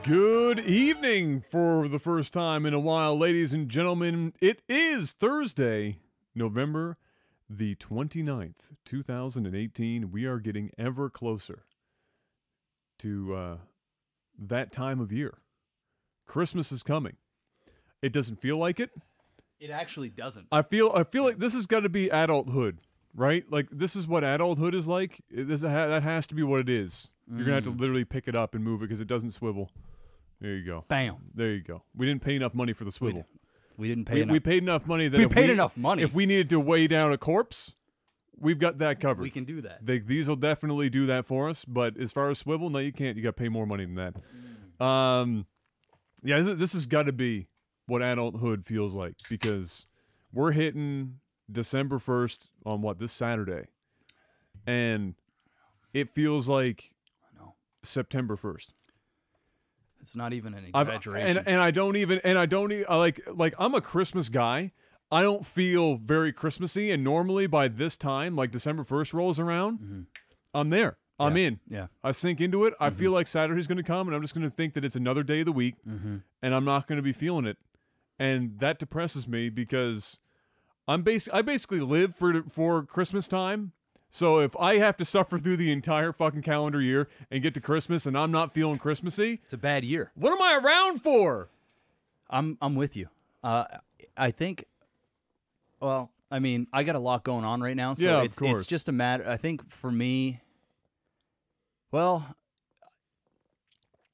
Good evening for the first time in a while, ladies and gentlemen. It is Thursday, November the 29th, 2018. We are getting ever closer to that time of year. Christmas is coming. It doesn't feel like it. It actually doesn't. I feel like this has got to be adulthood, right? Like, this is what adulthood is like. That has to be what it is. You're going to have to literally pick it up and move it because it doesn't swivel. There you go. Bam. There you go. We didn't pay enough money for the swivel. We didn't pay enough. We paid enough money that we paid enough money. If we needed to weigh down a corpse, we've got that covered. We can do that. These will definitely do that for us. But as far as swivel, no, you can't. You got to pay more money than that. Yeah, this has got to be what adulthood feels like because we're hitting December 1st on this Saturday, and it feels like September 1st. It's not even an exaggeration. And I don't even like I'm a Christmas guy. I don't feel very Christmassy, and normally by this time, like December 1st rolls around, I'm there. I'm in. Yeah. I sink into it. I feel like Saturday's going to come, and I'm just going to think that it's another day of the week, and I'm not going to be feeling it. And that depresses me because I basically live for Christmas time. So if I have to suffer through the entire fucking calendar year and get to Christmas and I'm not feeling Christmassy, it's a bad year. What am I around for? I'm with you. I think. Well, I mean, I got a lot going on right now, so yeah, it's just a matter. I think for me, well,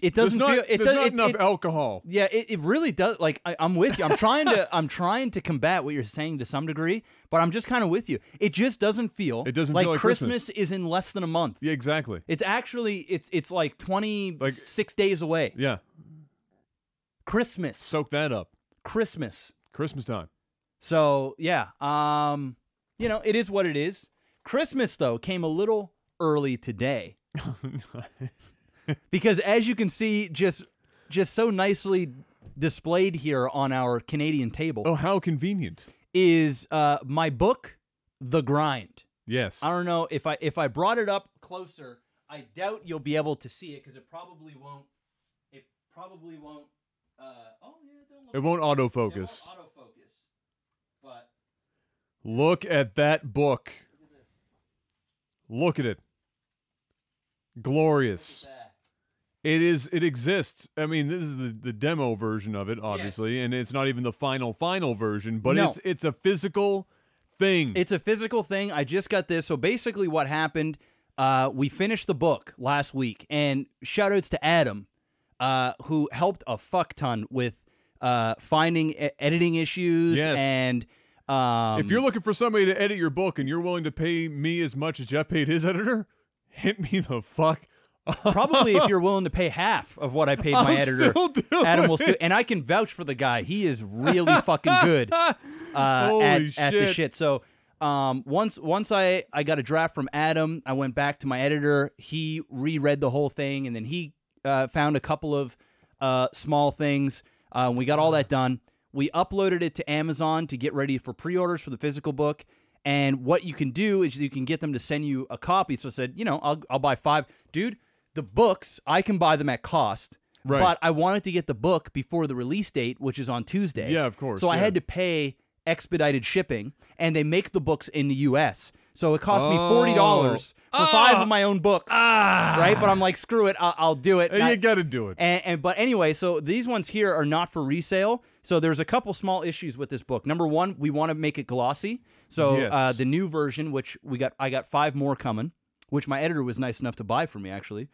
it doesn't feel. There's not enough alcohol. Yeah, it really does. Like I'm with you. I'm trying to combat what you're saying to some degree, but I'm just kind of with you. It just doesn't feel. It doesn't like feel like Christmas is in less than a month. Yeah, exactly. It's actually it's like 26 days away. Yeah. Christmas. Soak that up. Christmas time. So yeah, it is what it is. Christmas though came a little early today. Because as you can see, just so nicely displayed here on our Canadian table. Oh, how convenient. Is my book, The Grind. Yes. I don't know if I brought it up closer, I doubt you'll be able to see it because it probably won't. It probably won't. It won't autofocus. It won't autofocus. But look at that book. Look at this. Look at it. Glorious. Look at that. It exists. I mean, this is the demo version of it, obviously, and it's not even the final version, but it's a physical thing. It's a physical thing. I just got this. So basically what happened, we finished the book last week, and shout-outs to Adam, who helped a fuck ton with finding editing issues. Yes. And if you're looking for somebody to edit your book and you're willing to pay me as much as Jeff paid his editor, hit me the fuck. Probably if you're willing to pay half of what I paid my editor, Adam will still. And I can vouch for the guy. He is really fucking good at the shit. So once I got a draft from Adam, I went back to my editor. He reread the whole thing, and then he found a couple of small things. We got all that done. We uploaded it to Amazon to get ready for pre-orders for the physical book. And what you can do is you can get them to send you a copy. So I said, I'll buy 5. Dude, the books, I can buy them at cost. Right. But I wanted to get the book before the release date, which is on Tuesday. Yeah, of course. So I had to pay expedited shipping, and they make the books in the U.S., so it cost me $40 for 5 of my own books, right? But I'm like, screw it, I'll do it. You got to do it. But anyway, so these ones here are not for resale. So there's a couple small issues with this book. Number one, we want to make it glossy. So yes. The new version, which I got 5 more coming, which my editor was nice enough to buy for me, actually.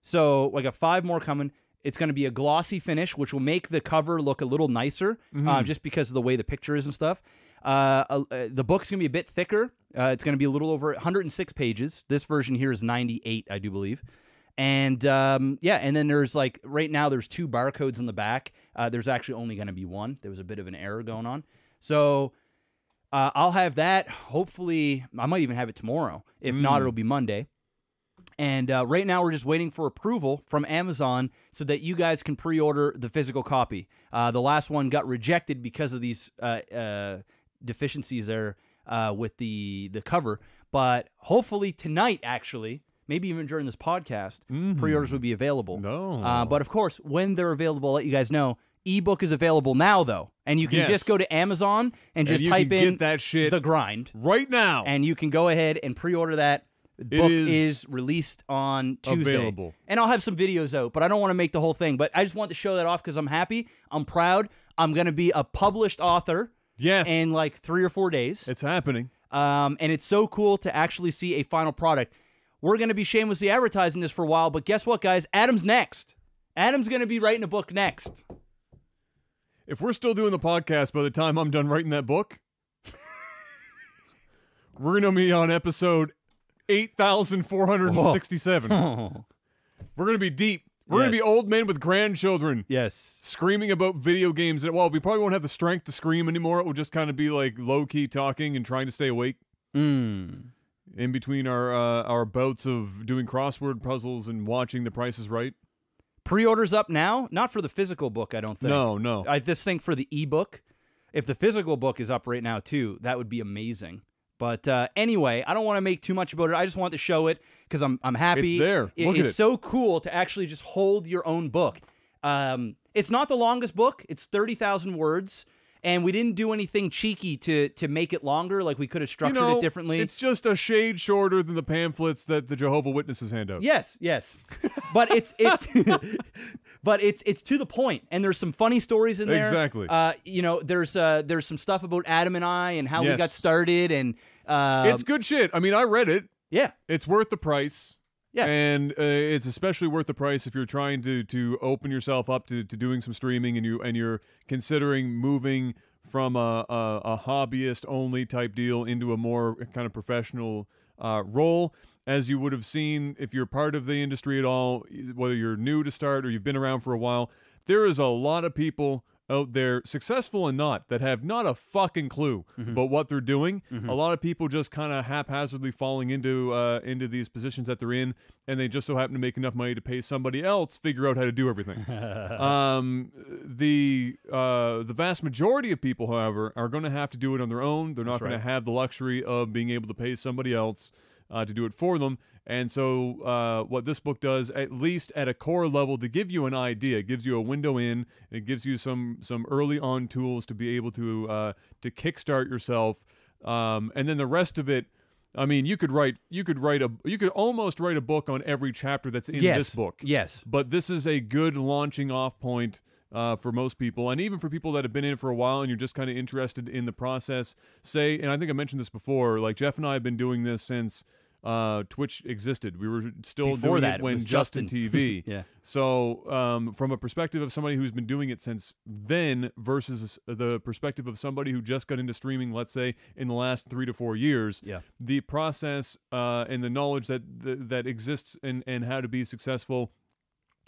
So I got 5 more coming. It's going to be a glossy finish, which will make the cover look a little nicer, just because of the way the picture is and stuff. The book's going to be a bit thicker. It's going to be a little over 106 pages. This version here is 98, I do believe. And and then there's right now there's 2 barcodes in the back. There's actually only going to be 1. There was a bit of an error going on. So I'll have that. Hopefully, I might even have it tomorrow. If not, it'll be Monday. And right now we're just waiting for approval from Amazon so that you guys can pre-order the physical copy. The last one got rejected because of these deficiencies there with the cover. But hopefully tonight, actually, maybe even during this podcast, pre-orders would be available. No. But of course, when they're available, I'll let you guys know. Ebook is available now, though, and you can just go to Amazon and just type in that shit The Grind right now, and you can go ahead and pre-order that. The book is released on Tuesday, available. And I'll have some videos out, but I don't want to make the whole thing. But I just want to show that off because I'm happy, I'm proud. I'm going to be a published author. Yes, in like 3 or 4 days. It's happening. And it's so cool to actually see a final product. We're going to be shamelessly advertising this for a while, but guess what, guys? Adam's next. Adam's going to be writing a book next. If we're still doing the podcast by the time I'm done writing that book, we're going to be on episode 8,467. We're going to be deep. We're going to be old men with grandchildren. Yes. Screaming about video games. Well, we probably won't have the strength to scream anymore. It will just kind of be like low-key talking and trying to stay awake. In between our bouts of doing crossword puzzles and watching The Price is Right. Pre-orders up now? Not for the physical book, I don't think. No. I just think for the ebook. If the physical book is up right now, too, that would be amazing. But anyway, I don't want to make too much about it. I just want to show it because I'm happy. It's there. Look at it. It's so cool to actually just hold your own book. It's not the longest book. It's 30,000 words. And we didn't do anything cheeky to make it longer. Like we could have structured it differently. It's just a shade shorter than the pamphlets that the Jehovah's Witnesses hand out. Yes. But it's but it's to the point, and there's some funny stories in there. Exactly. There's some stuff about Adam and I and how we got started, and it's good shit. I mean, I read it. Yeah. It's worth the price. Yeah. And it's especially worth the price if you're trying to open yourself up to doing some streaming and you're considering moving from a hobbyist only type deal into a more kind of professional role. As you would have seen if you're part of the industry at all, whether you're new to start or you've been around for a while, there is a lot of people out there, successful and not, that have not a fucking clue about what they're doing. A lot of people just kind of haphazardly falling into these positions that they're in, and they just so happen to make enough money to pay somebody else figure out how to do everything. The vast majority of people, however, are going to have to do it on their own. They're not going to have the luxury of being able to pay somebody else to do it for them. And so what this book does, at least at a core level, to give you an idea, it gives you a window in, it gives you some early on tools to be able to kickstart yourself. And then the rest of it, I mean, you could almost write a book on every chapter that's in this book. Yes. But this is a good launching off point for most people, and even for people that have been in it for a while and you're just kind of interested in the process. And I think I mentioned this before, like Jeff and I have been doing this since Twitch existed. We were still Before doing that, it when was Justin TV. Yeah. So from a perspective of somebody who's been doing it since then versus the perspective of somebody who just got into streaming, let's say, in the last 3 to 4 years, the process and the knowledge that exists and how to be successful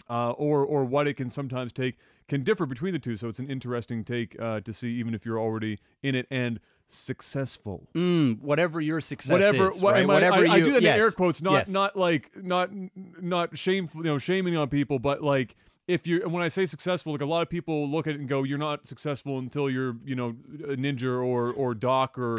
or what it can sometimes take can differ between the two. So it's an interesting take to see, even if you're already in it and successful. Whatever your success is, right? Whatever I do that in air quotes, not shameful, shaming on people, but like when I say successful, like a lot of people look at it and go, "You're not successful until you're, a ninja or doc or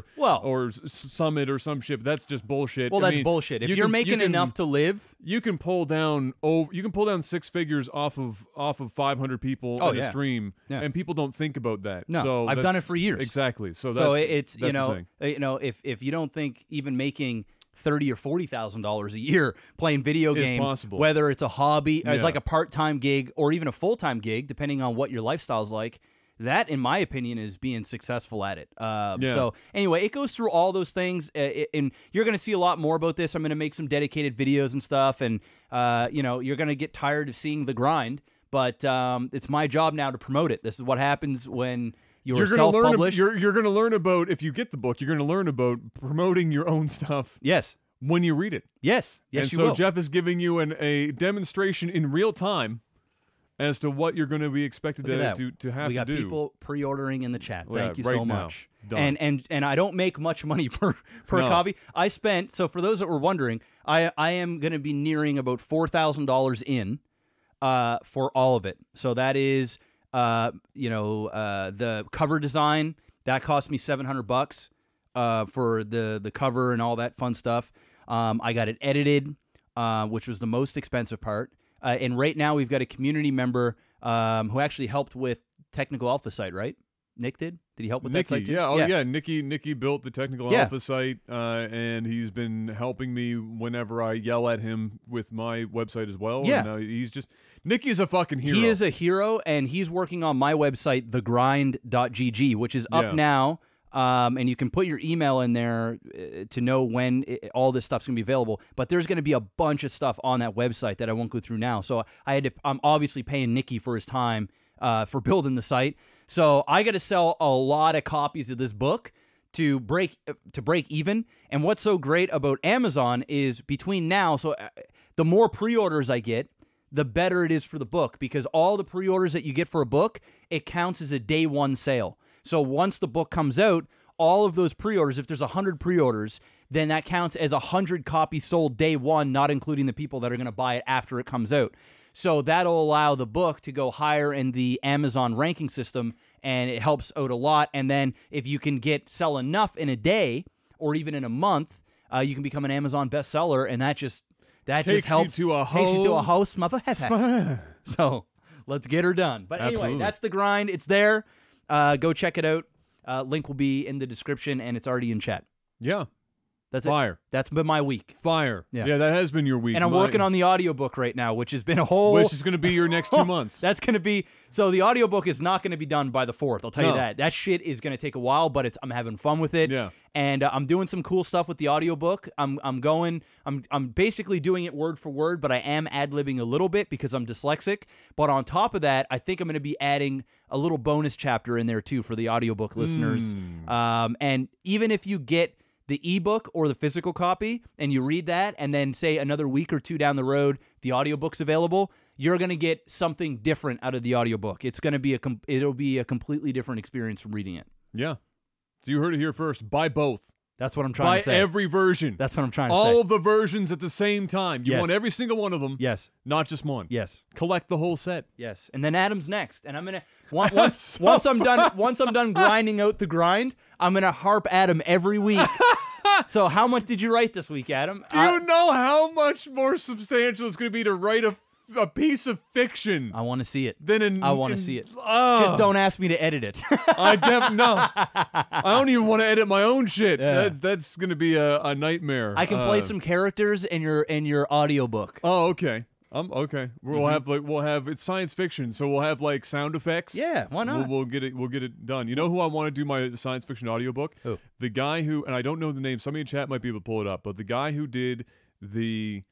summit or some shit." That's just bullshit. Well, that's bullshit. If you're making enough to live, you can pull down 6 figures off of 500 people in a stream, and people don't think about that. No, so I've done it for years. Exactly. So it's the thing. If you don't think even making $30,000 or $40,000 a year playing video games, possible. Whether it's a hobby, as like a part-time gig, or even a full-time gig, depending on what your lifestyle's like, that, in my opinion, is being successful at it. So anyway, it goes through all those things, and you're going to see a lot more about this. I'm going to make some dedicated videos and stuff, and you're going to get tired of seeing the grind, but it's my job now to promote it. This is what happens when you're self-published. You're going to learn about, if you get the book, you're going to learn about promoting your own stuff. Yes. When you read it. Yes. And you so will. Jeff is giving you a demonstration in real time as to what you're going to be expected to have to do. We got people pre-ordering in the chat. Thank you right so now. much. Done. And I don't make much money per copy. I spent, so for those that were wondering, I am going to be nearing about $4,000 in for all of it. So that is the cover design, that cost me $700 for the cover and all that fun stuff. I got it edited. which was the most expensive part. And right now we've got a community member who actually helped with Technical Alpha site, right? Nick did? Did he help with that site too? Yeah, yeah. Nikki built the Technical Yeah. Alpha site, and he's been helping me whenever I yell at him with my website as well. Yeah. And, Nikki's a fucking hero. He is a hero, and he's working on my website, thegrind.gg, which is up now. And you can put your email in there to know when all this stuff's going to be available. But there's going to be a bunch of stuff on that website that I won't go through now. So I'm obviously paying Nikki for his time for building the site. So I got to sell a lot of copies of this book to break even. And what's so great about Amazon is between now, so the more pre-orders I get, the better it is for the book, because all the pre-orders that you get for a book, it counts as a day one sale. So once the book comes out, all of those pre-orders, if there's 100 pre-orders, then that counts as 100 copies sold day one, not including the people that are going to buy it after it comes out. So that'll allow the book to go higher in the Amazon ranking system, and it helps out a lot. And then if you can sell enough in a day or even in a month, you can become an Amazon bestseller, and that just helps. Takes you to a host motherfucker. So let's get her done. But anyway, that's the grind. It's there. Go check it out. Link will be in the description, and it's already in chat. Yeah. That's Fire. it. That's been my week. Fire. Yeah, that has been your week. And I'm working on the audiobook right now, which has been a whole... Which is going to be your next 2 months. That's going to be... So the audiobook is not going to be done by the 4th. I'll tell you that. That shit is going to take a while, but I'm having fun with it. Yeah. And I'm doing some cool stuff with the audiobook. I'm basically doing it word for word, but I am ad-libbing a little bit because I'm dyslexic. But on top of that, I think I'm going to be adding a little bonus chapter in there too for the audiobook listeners. And even if you get the ebook or the physical copy and you read that, and then say another week or two down the road the audiobook's available, you're going to get something different out of the audiobook. It's going to be it'll be a completely different experience from reading it. Yeah. So you heard it here first. Buy both. That's what I'm trying to say. Buy every version. That's what I'm trying to say. All the versions at the same time. You want every single one of them. Yes. Not just one. Yes. Collect the whole set. Yes. And then Adam's next. And I'm gonna once I'm done grinding out the grind, I'm gonna harp Adam every week. So how much did you write this week, Adam? Do you know how much more substantial it's going to be to write a piece of fiction? I want to see it. I want to see it. Just don't ask me to edit it. No. I don't even want to edit my own shit. Yeah. That's going to be a nightmare. I can play some characters in your audiobook. Oh, okay. Okay. We'll have it's science fiction, so we'll have like sound effects. Yeah, why not? We'll get it done. You know who I want to do my science fiction audiobook? Who? The guy who, and I don't know the name. Somebody in chat might be able to pull it up, but the guy who did the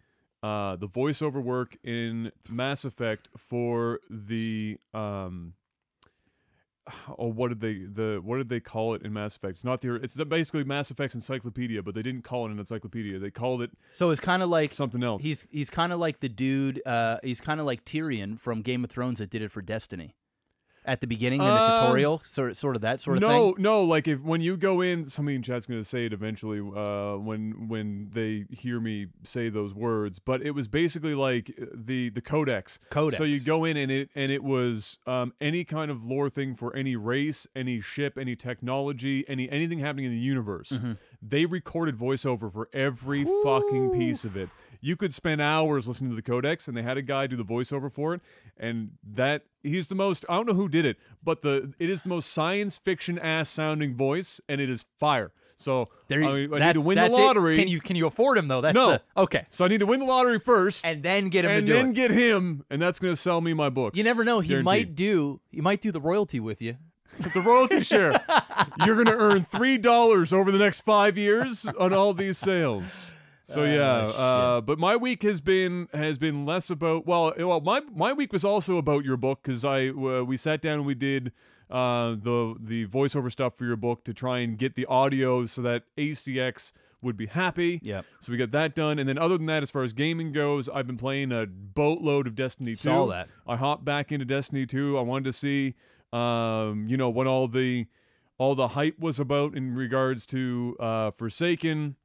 voiceover work in Mass Effect for the what did they call it in Mass Effect? It's basically Mass Effect's encyclopedia, but they didn't call it an encyclopedia. They called it So it's kind of like something else. He's kind of like the dude he's kind of like Tyrion from Game of Thrones that did it for Destiny. At the beginning in the tutorial, sort of that sort of thing? No, like when you go in, somebody in chat's going to say it eventually when they hear me say those words, but it was basically like the codex. So you go in and it was any kind of lore thing for any race, any ship, any technology, anything happening in the universe. They recorded voiceover for every fucking piece of it. You could spend hours listening to the codex, and they had a guy do the voiceover for it, and he's the most, I don't know who did it, but it is the most science fiction ass sounding voice, and it is fire. So I need to win the lottery. Can you afford him though? Okay. So I need to win the lottery first, and then get him to do it. And then get him, and that's going to sell me my books. You never know. He Guaranteed. might do the royalty with you. The royalty share. You're going to earn $3 over the next 5 years on all these sales. So but my week has been less about my week was also about your book, because we sat down and we did the voiceover stuff for your book to try and get the audio so that ACX would be happy. Yeah. So we got that done, and then other than that, as far as gaming goes, I've been playing a boatload of Destiny 2. Saw that. I hopped back into Destiny 2. I wanted to see what all the hype was about in regards to Forsaken.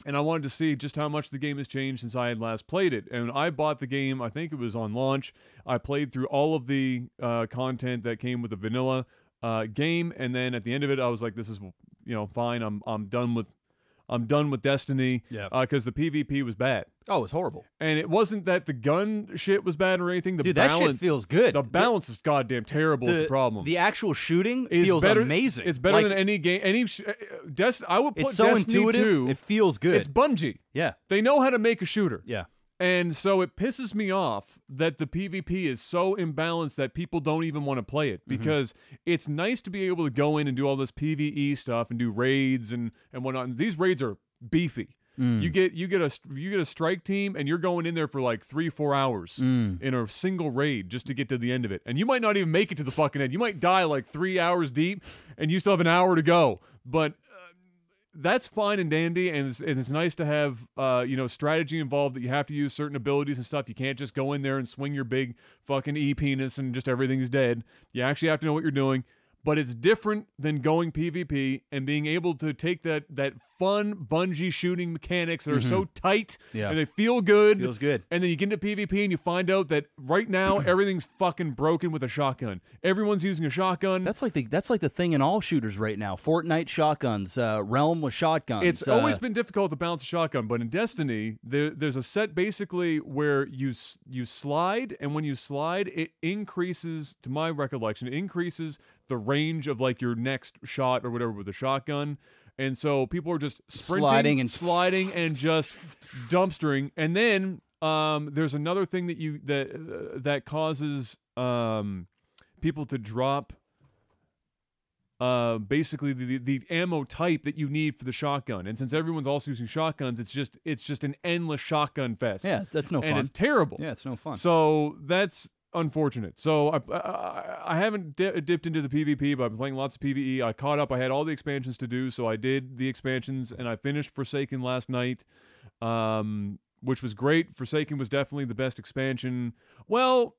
And I wanted to see just how much the game has changed since I had last played it. And I bought the game, I think it was on launch. I played through all of the content that came with the vanilla game, and then at the end of it, I was like, "This is, fine. I'm done with I'm done with Destiny. Yeah. Because the PvP was bad. Oh, it was horrible. And it wasn't that the gun shit was bad or anything. The Dude, balance, that shit feels good. The balance is goddamn terrible. Is the problem. The actual shooting feels better, amazing. It's better than any game. I would put it's so Destiny intuitive. 2, it feels good. It's Bungie. Yeah. They know how to make a shooter. Yeah. And so it pisses me off that the PvP is so imbalanced that people don't even want to play it, because it's nice to be able to go in and do all this PvE stuff and do raids and whatnot. And these raids are beefy. You get a strike team and you're going in there for like 3-4 hours in a single raid just to get to the end of it. And you might not even make it to the fucking end. You might die like 3 hours deep and you still have an hour to go. But that's fine and dandy, and it's nice to have strategy involved, that you have to use certain abilities and stuff. You can't just go in there and swing your big fucking E-penis and just everything's dead. You actually have to know what you're doing. But it's different than going PvP and being able to take that fun Bungie shooting mechanics that are so tight and they feel good. Feels good. And then you get into PvP and you find out that right now everything's fucking broken with a shotgun. Everyone's using a shotgun. That's like the thing in all shooters right now. Fortnite shotguns, Realm with shotguns. It's always been difficult to balance a shotgun, but in Destiny, there's a set basically where you slide, and when you slide, it increases, to my recollection, it increases the range of like your next shot or whatever with a shotgun. And so people are just sprinting, sliding and just dumpstering. And then there's another thing that causes people to drop basically the ammo type that you need for the shotgun. And since everyone's also using shotguns, it's just an endless shotgun fest. Yeah, that's no fun. And it's terrible. Yeah, it's no fun. So that's unfortunate. So I haven't dipped into the PvP, but I've been playing lots of PvE. I caught up. I had all the expansions to do, so I did the expansions, and I finished Forsaken last night, which was great. Forsaken was definitely the best expansion. Well,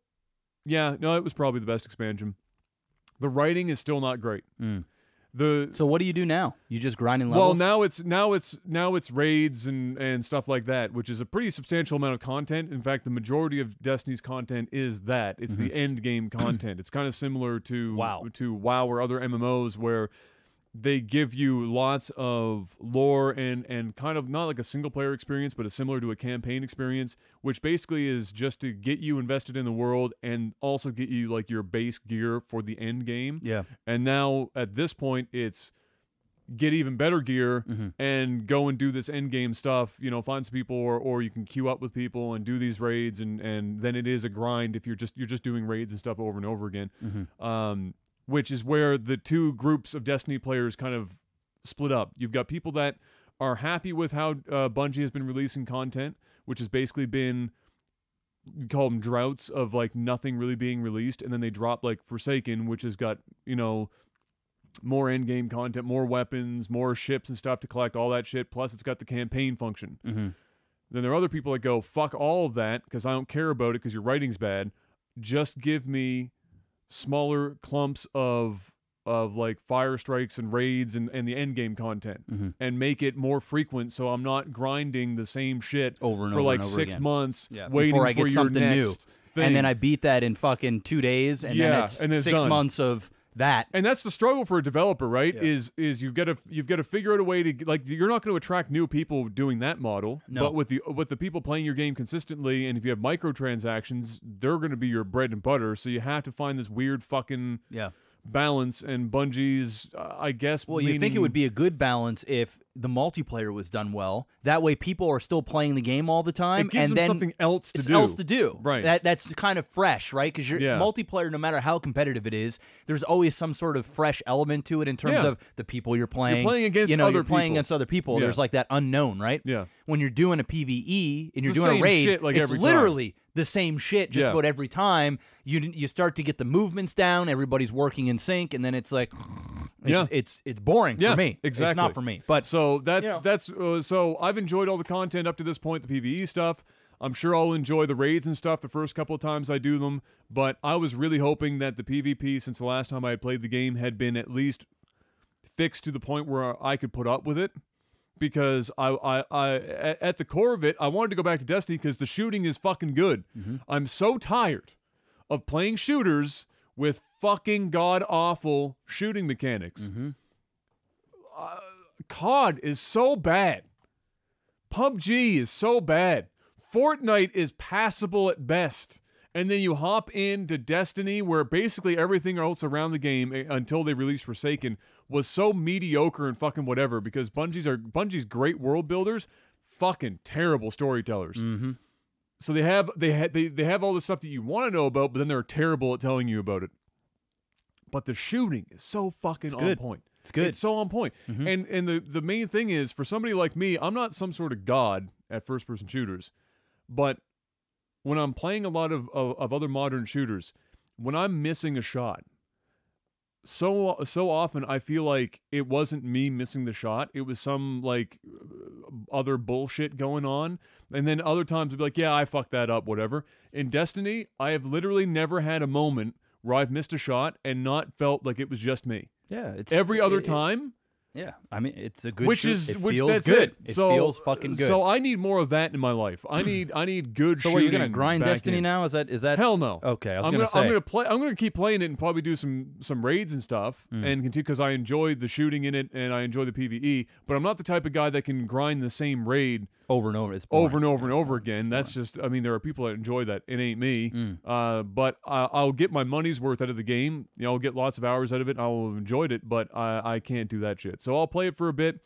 yeah, no, it was probably the best expansion. The writing is still not great. So what do you do now? You just grinding levels? Well, now it's raids and stuff like that, which is a pretty substantial amount of content. In fact, the majority of Destiny's content is that. It's the end game content. It's kind of similar to WoW or other MMOs, where they give you lots of lore and kind of not like a single player experience, but it's similar to a campaign experience, which basically is just to get you invested in the world and also get you like your base gear for the end game. Yeah. And now at this point, it's get even better gear and go and do this end game stuff, find some people or you can queue up with people and do these raids, and then it is a grind if you're just doing raids and stuff over and over again. Which is where the two groups of Destiny players kind of split up. You've got people that are happy with how Bungie has been releasing content, which has basically been, you call them droughts of like nothing really being released, and then they drop like Forsaken, which has got, more end-game content, more weapons, more ships and stuff to collect, all that shit, plus it's got the campaign function. Then there are other people that go, fuck all of that, because I don't care about it because your writing's bad. Just give me smaller clumps of like fire strikes and raids and the end game content, and make it more frequent, so I'm not grinding the same shit over and for over like and over 6 again. months Before waiting I for get your something new. next thing. And then I beat that in fucking 2 days, and then it's 6 done. months of that. And that's the struggle for a developer, right? Is you've got to figure out a way to, like, you're not going to attract new people doing that model. No. But with the people playing your game consistently, and if you have microtransactions, they're going to be your bread and butter. So you have to find this weird fucking balance. And Bungie's, I guess. Well, you think it would be a good balance if the multiplayer was done well. That way, people are still playing the game all the time, It gives and them then something else to do. Right. That's kind of fresh, right? Because your multiplayer, no matter how competitive it is, there's always some sort of fresh element to it in terms of the people you're playing. You're playing against other you're playing people. against other people. Yeah. There's like that unknown, right? Yeah. When you're doing a PvE and you're It's the doing a same raid, shit, like, it's every time. literally the same shit just about every time. You start to get the movements down. Everybody's working in sync, and then it's like. It's boring for me. Exactly. It's not for me. But so so I've enjoyed all the content up to this point, the PvE stuff. I'm sure I'll enjoy the raids and stuff the first couple of times I do them, but I was really hoping that the PvP, since the last time I had played the game, had been at least fixed to the point where I could put up with it. Because I at the core of it, I wanted to go back to Destiny because the shooting is fucking good. I'm so tired of playing shooters with fucking god-awful shooting mechanics. COD is so bad. PUBG is so bad. Fortnite is passable at best. And then you hop into Destiny, where basically everything else around the game until they released Forsaken was so mediocre and fucking whatever, because Bungie's great world builders, fucking terrible storytellers. Mm-hmm. So they have all the stuff that you want to know about, but then they're terrible at telling you about it. But the shooting is so fucking on point. It's good. It's so on point. Mm-hmm. And the main thing is, for somebody like me, I'm not some sort of god at first-person shooters, but when I'm playing a lot of other modern shooters, when I'm missing a shot, so often I feel like it wasn't me missing the shot. It was some like other bullshit going on. And then other times I'd be like, yeah, I fucked that up, whatever. In Destiny, I have literally never had a moment where I've missed a shot and not felt like it was just me. Yeah, it's every other time. Yeah, I mean, it's a good. It feels that's good. It feels fucking good. So I need more of that in my life. I need good. So shooting. are you gonna grind Destiny in. now? Is that? Hell no. Okay, I'm gonna keep playing it and probably do some raids and stuff and continue, because I enjoy the shooting in it and I enjoy the PvE. But I'm not the type of guy that can grind the same raid over and over. It's over and over and over again. That's just. I mean, there are people that enjoy that. It ain't me. But I'll get my money's worth out of the game. You know, I'll get lots of hours out of it. I'll have enjoyed it, but I can't do that shit. So I'll play it for a bit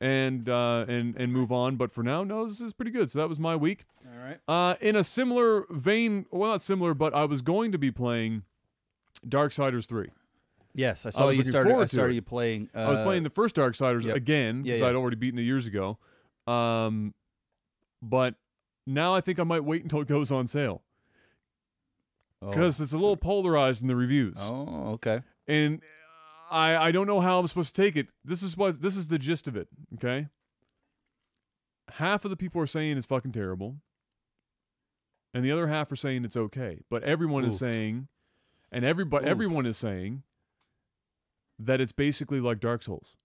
and move on. But for now, no, this is pretty good. So that was my week. All right. In a similar vein, well, not similar, but I was going to be playing Darksiders 3. Yes, I saw you started. I started you playing. I was playing the first Darksiders again because I'd already beaten it years ago. But now I think I might wait until it goes on sale, because it's a little polarized in the reviews. Oh, okay. And I don't know how I'm supposed to take it. This is the gist of it. Okay. Half of the people are saying it's fucking terrible, and the other half are saying it's okay. But everyone is saying, and everyone is saying that it's basically like Dark Souls.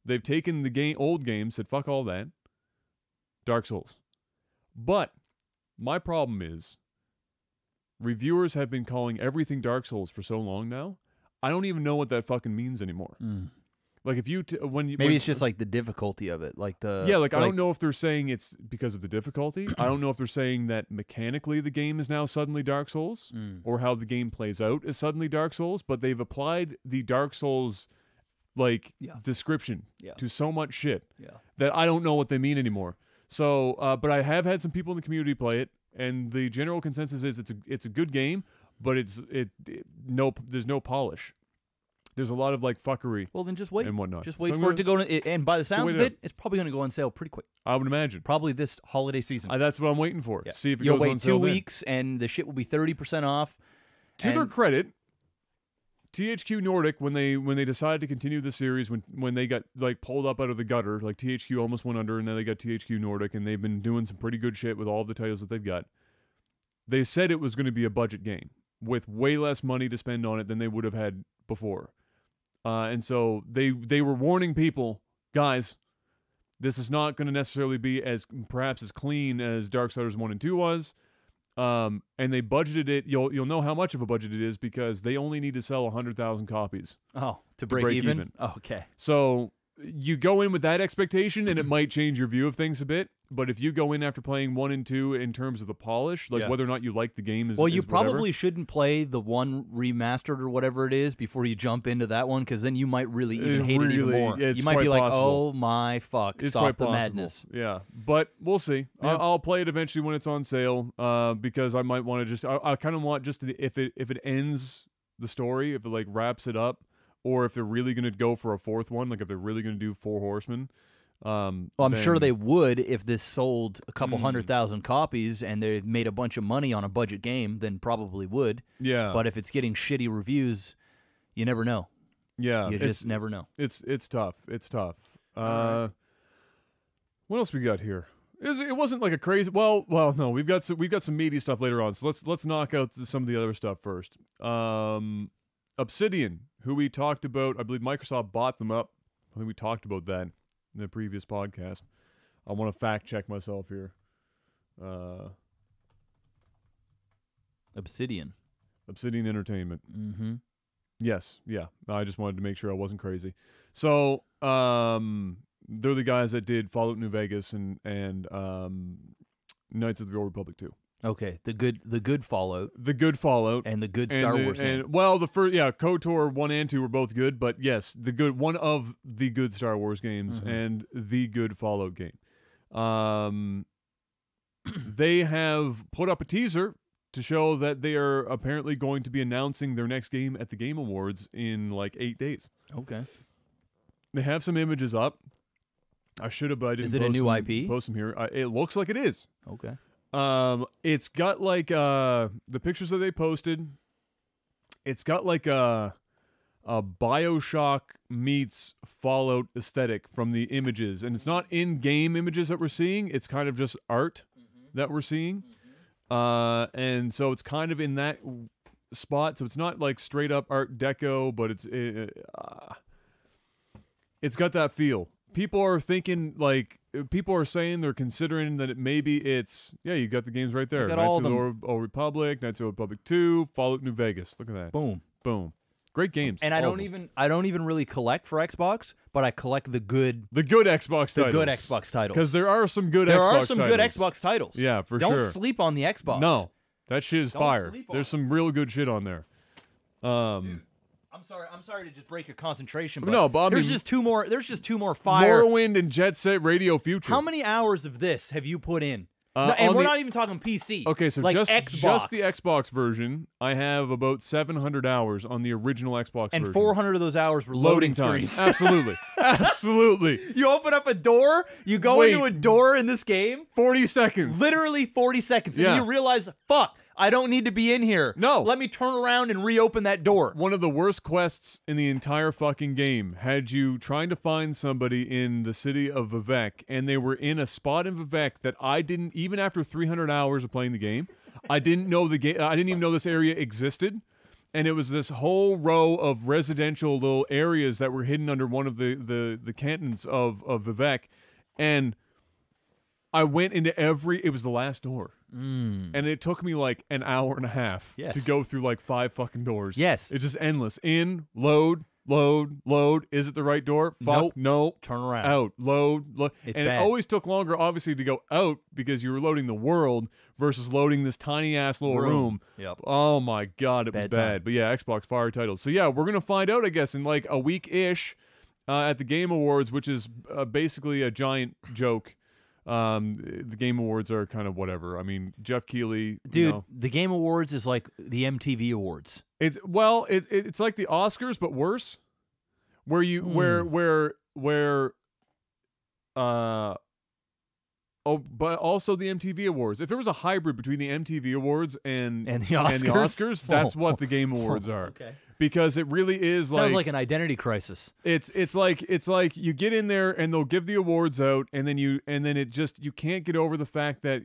They've taken the old games, said fuck all that, Dark Souls. But my problem is, reviewers have been calling everything Dark Souls for so long now, I don't even know what that fucking means anymore. Like if you maybe it's just like the difficulty of it, like the I don't know if they're saying it's because of the difficulty. I don't know if they're saying that mechanically the game is now suddenly Dark Souls, or how the game plays out is suddenly Dark Souls. But they've applied the Dark Souls description to so much shit that I don't know what they mean anymore. So, but I have had some people in the community play it, and the general consensus is it's a good game, but there's no polish. There's a lot of like fuckery. Well, then just wait and whatnot. Just wait for it to go. And by the sounds of it, it's probably going to go on sale pretty quick. I would imagine. Probably this holiday season. That's what I'm waiting for. Yeah. See if it You'll goes on wait sale 2 then. weeks, and the shit will be 30% off. To their credit, THQ Nordic, when they decided to continue the series, when they got like pulled up out of the gutter, like THQ almost went under, and then they got THQ Nordic, and they've been doing some pretty good shit with all the titles that they've got. They said it was going to be a budget game with way less money to spend on it than they would have had before. And so they were warning people, guys, this is not going to necessarily be perhaps as clean as Darksiders 1 and 2 was. And they budgeted it. You'll know how much of a budget it is because they only need to sell 100,000 copies. Oh, to break even? Oh, okay. So you go in with that expectation, and it might change your view of things a bit. But if you go in after playing 1 and 2 in terms of the polish, like whether or not you like the game is you whatever. Probably shouldn't play the 1 remastered or whatever it is before you jump into that one, because then you might really even hate it even more. You might be like, oh my fuck, stop the madness. Yeah, but we'll see. Yeah. I'll play it eventually when it's on sale, because I might want to just. I kind of want just if it ends the story, if it like wraps it up, or if they're really going to go for a 4th one, like if they're really going to do 4 Horsemen. Well, I'm sure they would if this sold a couple 100,000 copies and they made a bunch of money on a budget game, then probably would. Yeah. But if it's getting shitty reviews, you never know. Yeah. You just never know. It's tough. It's tough. What else we got here? It wasn't like a crazy. Well, no. We've got some meaty stuff later on. So let's knock out some of the other stuff first. Obsidian, who we talked about. I believe Microsoft bought them up. I think we talked about that in the previous podcast. I want to fact check myself here. Obsidian Entertainment. Mm-hmm. Yes, yeah. I just wanted to make sure I wasn't crazy. So, They're the guys that did Fallout New Vegas and Knights of the Old Republic 2. Okay, the good Fallout, The good Fallout. and the good Star Wars game. Well, the first, KOTOR 1 and 2 were both good, but yes, one of the good Star Wars games and the good Fallout game. They have put up a teaser to show that they are apparently going to be announcing their next game at the Game Awards in like 8 days. Okay. They have some images up. I should have, but I didn't. Is it a new IP? Post them here. It looks like it is. Okay. It's got like the pictures that they posted. It's got like a BioShock meets Fallout aesthetic from the images, and it's not in-game images that we're seeing. It's kind of just art that we're seeing, and so it's kind of in that spot. So it's not like straight up Art Deco, but it's got that feel. People are thinking, like, people are saying they're considering that maybe it's, you got the games right there. Knights of the Old Republic, Knights of the Old Republic 2, Fallout New Vegas. Look at that. Boom. Boom. Great games. And I don't even really collect for Xbox, but I collect the good Xbox titles. The good Xbox titles. Because there are some good good Xbox titles. Yeah, for sure. Don't sleep on the Xbox. No. That shit is fire. There's it. some real good shit on there. Dude, I'm sorry to just break your concentration, but, but there's just two more fire. Morrowind and Jet Set Radio Future. How many hours of this have you put in? And we're not even talking PC. Okay, so like just Xbox. The Xbox version, I have about 700 hours on the original Xbox version. And 400 of those hours were loading times. screens. Absolutely. Absolutely. You open up a door, you go into a door in this game. 40 seconds. Literally 40 seconds. And then you realize, fuck, I don't need to be in here. No. Let me turn around and reopen that door. One of the worst quests in the entire fucking game had you trying to find somebody in the city of Vivek, and they were in a spot in Vivek that I didn't, even after 300 hours of playing the game, I didn't know the game. I didn't even know this area existed. And it was this whole row of residential little areas that were hidden under one of the cantons of Vivek. And I went into it was the last door. And it took me like an hour and a half to go through like 5 fucking doors. Yes. It's just endless. In, load. Is it the right door? Fuck, nope. No. Turn around. Out. Load. It's and bad. it always took longer, obviously, to go out because you were loading the world versus loading this tiny-ass little room. Yep. Oh, my God. It was bad. But yeah, Xbox Fire titles. So yeah, we're going to find out, I guess, in like a week-ish at the Game Awards, which is basically a giant joke. The Game Awards are kind of whatever. I mean, Jeff Keighley, dude. The Game Awards is like the MTV Awards. It's like the Oscars but worse, where you but also the MTV Awards. If there was a hybrid between the MTV Awards and the Oscars, that's what the Game Awards are. Okay. Because it really is Sounds like an identity crisis. It's like you get in there and they'll give the awards out and then you can't get over the fact that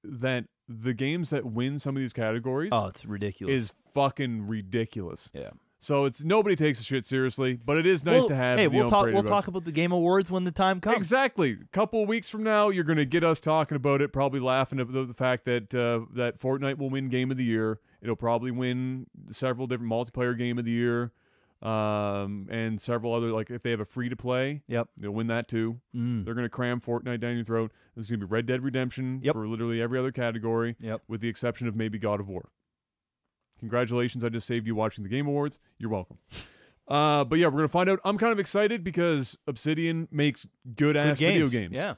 the games that win some of these categories it's ridiculous. Is fucking ridiculous. Yeah. So nobody takes the shit seriously, but it is nice to have. Hey, we'll talk about the Game Awards when the time comes. Exactly. A couple of weeks from now, you're going to get us talking about it, probably laughing at the fact that that Fortnite will win Game of the Year. It'll probably win several different multiplayer Game of the Year, and several other, like if they have a free to play, they'll win that too. They're going to cram Fortnite down your throat. There's going to be Red Dead Redemption for literally every other category, with the exception of maybe God of War. Congratulations, I just saved you watching the Game Awards. You're welcome. But yeah, we're going to find out. I'm kind of excited because Obsidian makes good-ass video games. Yeah,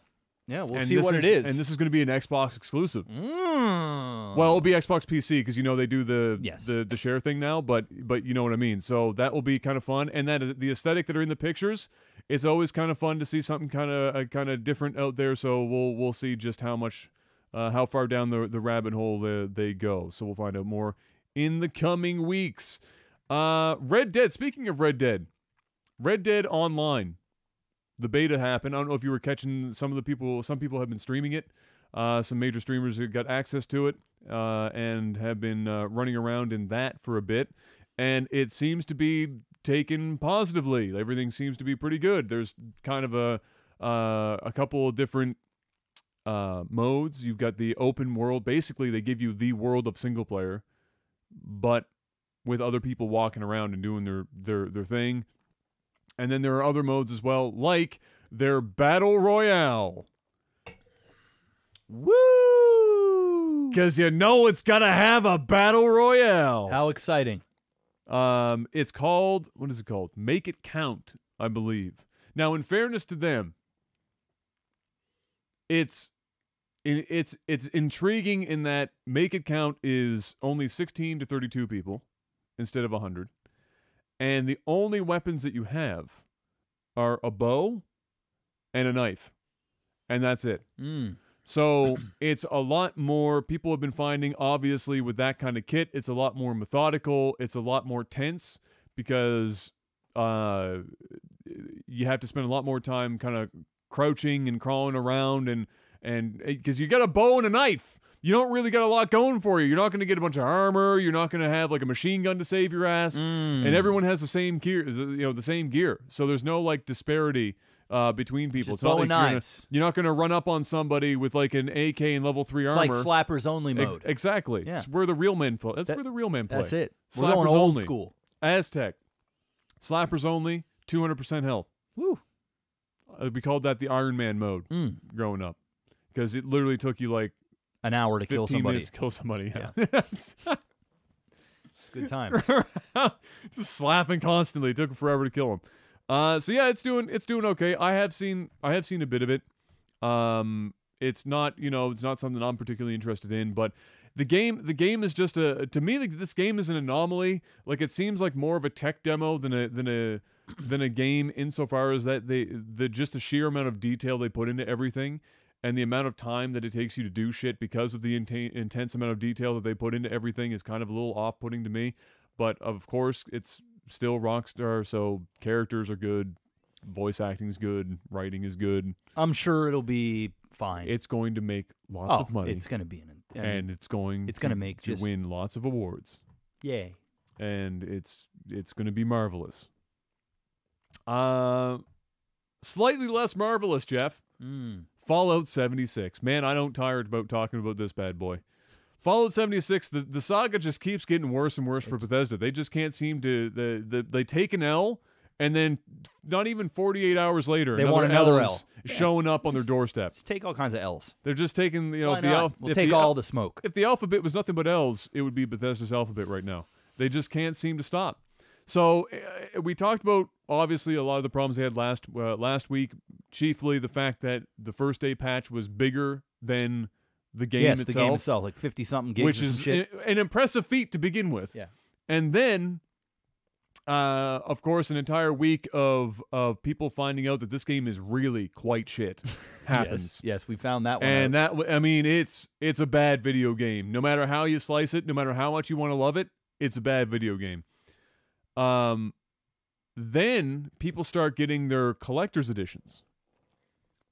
we'll see what it is. And this is going to be an Xbox exclusive. Well, it'll be Xbox PC because they do the share thing now, but you know what I mean. So that will be kind of fun. And that the aesthetic that are in the pictures, it's always kind of fun to see something kind of different out there. So we'll see just how much how far down the rabbit hole they go. So we'll find out more in the coming weeks. Red Dead. Speaking of Red Dead Online, the beta happened. I don't know if you were catching some people have been streaming it. Some major streamers who got access to it and have been running around in that for a bit. And it seems to be taken positively. Everything seems to be pretty good. There's kind of a couple of different modes. You've got the open world. Basically, they give you the world of single player, but with other people walking around and doing their thing. And then there are other modes as well, like their Battle Royale. Woo! Because you know it's got to have a Battle Royale. How exciting. It's called, what is it called? Make It Count, I believe. Now, in fairness to them, it's intriguing in that Make It Count is only 16 to 32 people instead of 100. And the only weapons that you have are a bow and a knife. And that's it. So it's a lot more, people have been finding, obviously, with that kind of kit, it's a lot more methodical, it's a lot more tense, because you have to spend a lot more time kind of crouching and crawling around, and because you got a bow and a knife. You don't really got a lot going for you. You're not going to get a bunch of armor. You're not going to have like a machine gun to save your ass. And everyone has the same gear, the same gear. So there's no like disparity between people. Just bow and knives. You're not going to run up on somebody with like an AK and level 3 armor. It's like slappers only mode. Exactly. Yeah. That's where the real men play. That's where the real men play. That's it. We're Slappers going old only. school. Aztec. Slappers only, 200% health. Woo. We called that the Iron Man mode growing up, because it literally took you like an hour to kill 15 somebody. minutes to kill somebody. Yeah. It's Good times. just slapping constantly. It took forever to kill him. So yeah, it's doing okay. I have seen a bit of it. It's not, it's not something I'm particularly interested in, but the game is just to me, like, this game is an anomaly. Like, it seems like more of a tech demo than a game, insofar as that just the sheer amount of detail they put into everything, and the amount of time that it takes you to do shit because of the intense amount of detail that they put into everything is kind of a little off-putting to me. But of course, it's still Rockstar, so characters are good, voice acting's good, writing is good. I'm sure it'll be fine. It's going to make lots of money. It's going to be it's going to make to win lots of awards. Yay. And it's going to be marvelous. Slightly less marvelous, Jeff. Fallout 76. Man, I don't tire about talking about this bad boy. Fallout 76, the saga just keeps getting worse and worse for Bethesda. They just can't seem to... They take an L, and then not even 48 hours later, they want another L showing up on their doorstep. Just take all kinds of L's. They're just taking, Why not? We'll take all the smoke. If the alphabet was nothing but L's, it would be Bethesda's alphabet right now. They just can't seem to stop. So we talked about, obviously, a lot of the problems they had last week, chiefly the fact that the first day patch was bigger than the game itself. Yes, the game itself, like 50-something gigs which or is some shit. an impressive feat to begin with. Yeah. And then, of course, an entire week of people finding out that this game is really quite shit happens. Yes, we found that one and out. that, I mean, it's a bad video game. No matter how you slice it, no matter how much you want to love it, it's a bad video game. Then people start getting their collector's editions.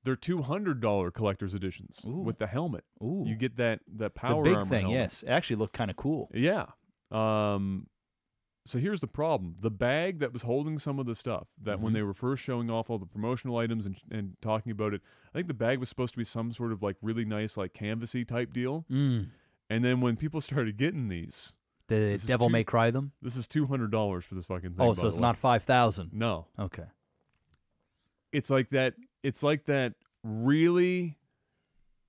They're $200 collector's editions with the helmet. Ooh. You get that power the big armor thing, helmet. yes. It actually looked kind of cool. Yeah. So here's the problem. The bag that was holding some of the stuff, that when they were first showing off all the promotional items and talking about it, I think the bag was supposed to be some sort of like really nice like canvasy type deal. And then when people started getting these... The Devil May Cry them? This is $200 for this fucking thing. Oh, so it's not $5,000. No. Okay. It's like that really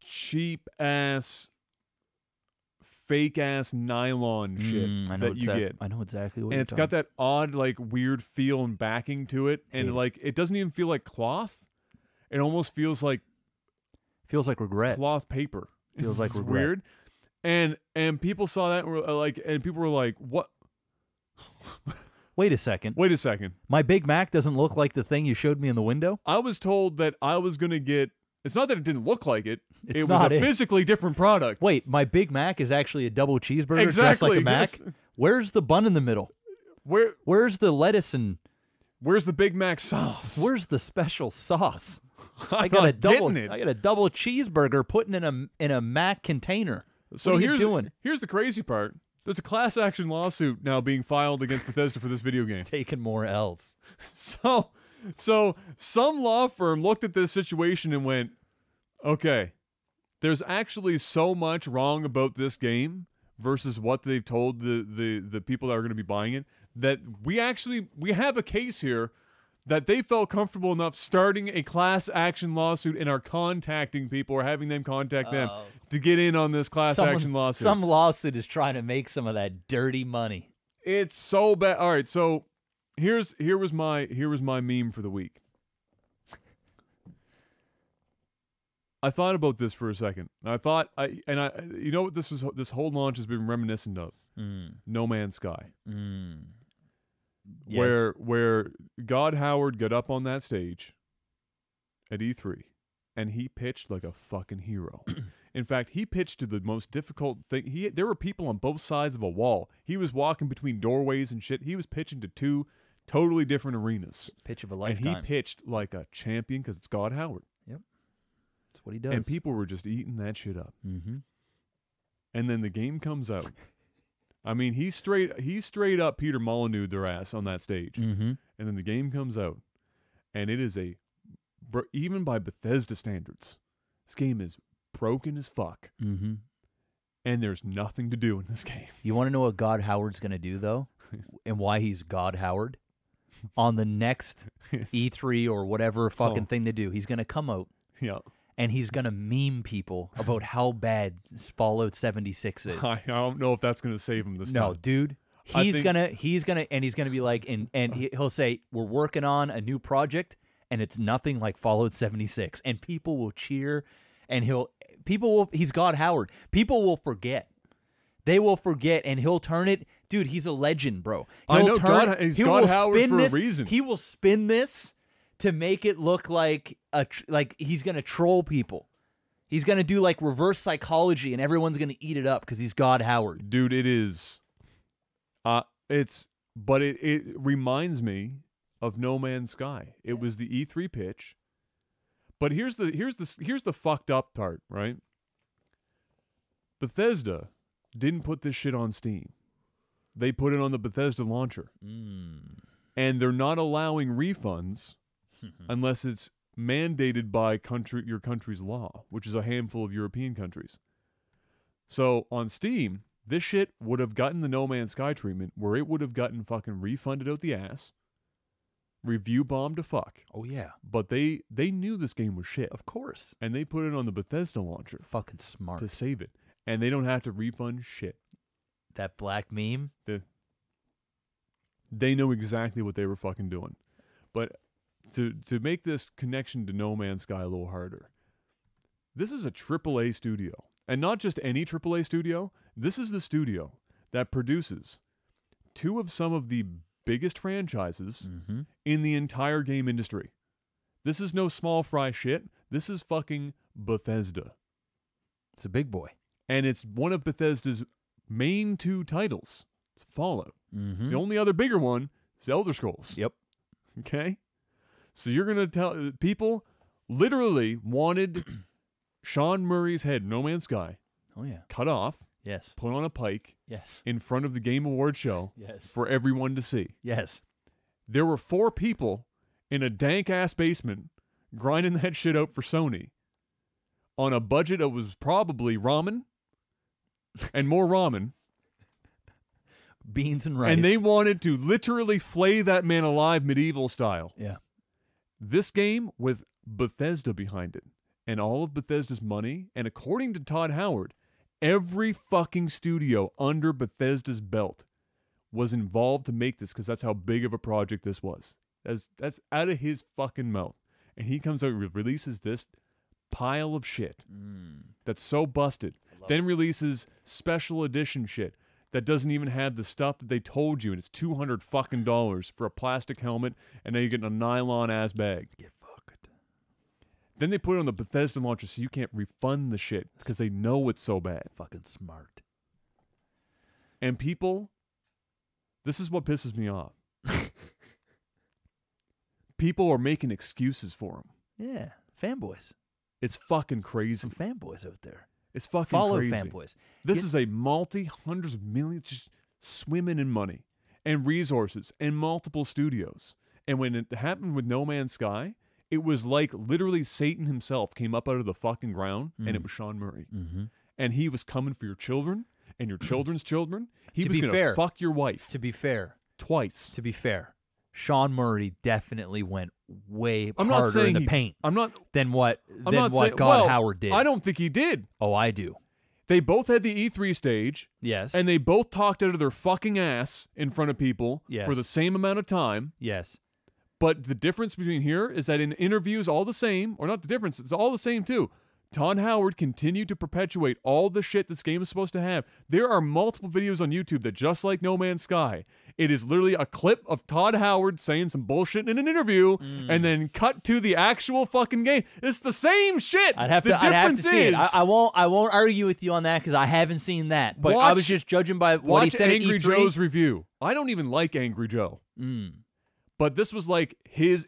cheap ass, fake ass nylon shit that you get. I know exactly what and it's got that odd, like, weird feel and backing to it. And like, it doesn't even feel like cloth. It almost feels like regret. Cloth paper. Feels like regret. Weird. And people saw that and were like, people were like, what? Wait a second. My Big Mac doesn't look like the thing you showed me in the window? I was told that I was going to get... It's not that it didn't look like it. It was a physically different product. Wait, my Big Mac is actually a double cheeseburger dressed like a Mac? Yes. Where's the bun in the middle? Where's the lettuce and... Where's the Big Mac sauce? Where's the special sauce? I got a double cheeseburger put in a Mac container. So what are you doing? Here's the crazy part. There's a class action lawsuit now being filed against Bethesda for this video game. Taking more L's. So some law firm looked at this situation and went, okay, there's actually so much wrong about this game versus what they've told the people that are going to be buying it, that we have a case here that they felt comfortable enough starting a class action lawsuit and are contacting people or having them contact them to get in on this class action lawsuit. Some lawsuit is trying to make some of that dirty money. It's so bad. All right, so here was my meme for the week. I thought about this for a second. I thought you know what this whole launch has been reminiscent of? No Man's Sky. Yes. Where God Howard got up on that stage at E3 and he pitched like a fucking hero. In fact, he pitched to the most difficult thing. There were people on both sides of a wall. He was walking between doorways and shit. He was pitching to two totally different arenas. Pitch of a lifetime. And he pitched like a champion because it's God Howard. Yep. That's what he does. And people were just eating that shit up. Mm-hmm. And then the game comes out. I mean, he straight up Peter Molyneux their ass on that stage. Mm-hmm. And then the game comes out. And it is even by Bethesda standards, this game is broken as fuck. Mm-hmm. And there's nothing to do in this game. You want to know what God Howard's going to do, though? And why he's God Howard? On the next E3 or whatever fucking thing they do, he's going to come out. Yeah. And he's going to meme people about how bad Fallout 76 is. I don't know if that's going to save him this time. No, dude. He's gonna be like, and he'll say, we're working on a new project, and it's nothing like Fallout 76. And people will cheer, and he's God Howard. People will forget. They will forget, and he'll turn it. Dude, he's a legend, bro. I know he's God Howard for a reason. He will spin this to make it look like he's gonna troll people. He's gonna do like reverse psychology, and everyone's gonna eat it up because he's God Howard. Dude, it is. It reminds me of No Man's Sky. It was the E3 pitch. But here's the fucked up part, right? Bethesda didn't put this shit on Steam. They put it on the Bethesda launcher. And they're not allowing refunds unless it's mandated by your country's law, which is a handful of European countries. So on Steam, this shit would have gotten the No Man's Sky treatment where it would have gotten fucking refunded out the ass, review bombed to fuck. Oh, yeah. But they knew this game was shit. Of course. And they put it on the Bethesda launcher. Fucking smart. To save it. And they don't have to refund shit. That black meme? They know exactly what they were fucking doing. But to make this connection to No Man's Sky a little harder, this is a AAA studio. And not just any AAA studio. This is the studio that produces two of some of the biggest franchises in the entire game industry. This is no small fry shit. This is fucking Bethesda. It's a big boy. And it's one of Bethesda's main two titles. It's Fallout. The only other bigger one is Elder Scrolls. Yep. Okay? So you're going to tell people literally wanted Sean Murray's head, No Man's Sky, cut off, yes, put on a pike, yes, in front of the Game Awards show, yes, for everyone to see. Yes. There were 4 people in a dank-ass basement grinding that shit out for Sony on a budget that was probably ramen and more ramen. Beans and rice. And they wanted to literally flay that man alive medieval style. Yeah. This game with Bethesda behind it and all of Bethesda's money, and according to Todd Howard, every fucking studio under Bethesda's belt was involved to make this because that's how big of a project this was. That's out of his fucking mouth. And he comes out and releases this pile of shit that's so busted. Then releases special edition shit that doesn't even have the stuff that they told you, and it's $200 fucking for a plastic helmet, and now you're getting a nylon ass bag. Get fucked. Then they put it on the Bethesda launcher so you can't refund the shit because they know it's so bad. Fucking smart. And people, this is what pisses me off. People are making excuses for them. Yeah, fanboys. It's fucking crazy. Some fanboys out there. It's fucking Follow crazy. fanboys. This is a hundreds of millions just swimming in money and resources and multiple studios. And when it happened with No Man's Sky, it was like literally Satan himself came up out of the fucking ground, and it was Sean Murray. And he was coming for your children and your children's children. He was going to fuck your wife. To be fair. Twice. To be fair. Sean Murray definitely went way I'm not harder saying in the paint I'm not. than what I'm not saying, God Howard did. I don't think he did. Oh, I do. They both had the E3 stage, Yes. and they both talked out of their fucking ass in front of people Yes. for the same amount of time. Yes. But the difference between here is that in interviews, all the same, or not the difference, it's all the same too. Todd Howard continued to perpetuate all the shit this game is supposed to have. There are multiple videos on YouTube that, just like No Man's Sky, it is literally a clip of Todd Howard saying some bullshit in an interview and then cut to the actual fucking game. It's the same shit. I'd have to see it. I won't argue with you on that because I haven't seen that. But I was just judging by what he said at Angry E3. Joe's review. I don't even like Angry Joe. But this was like this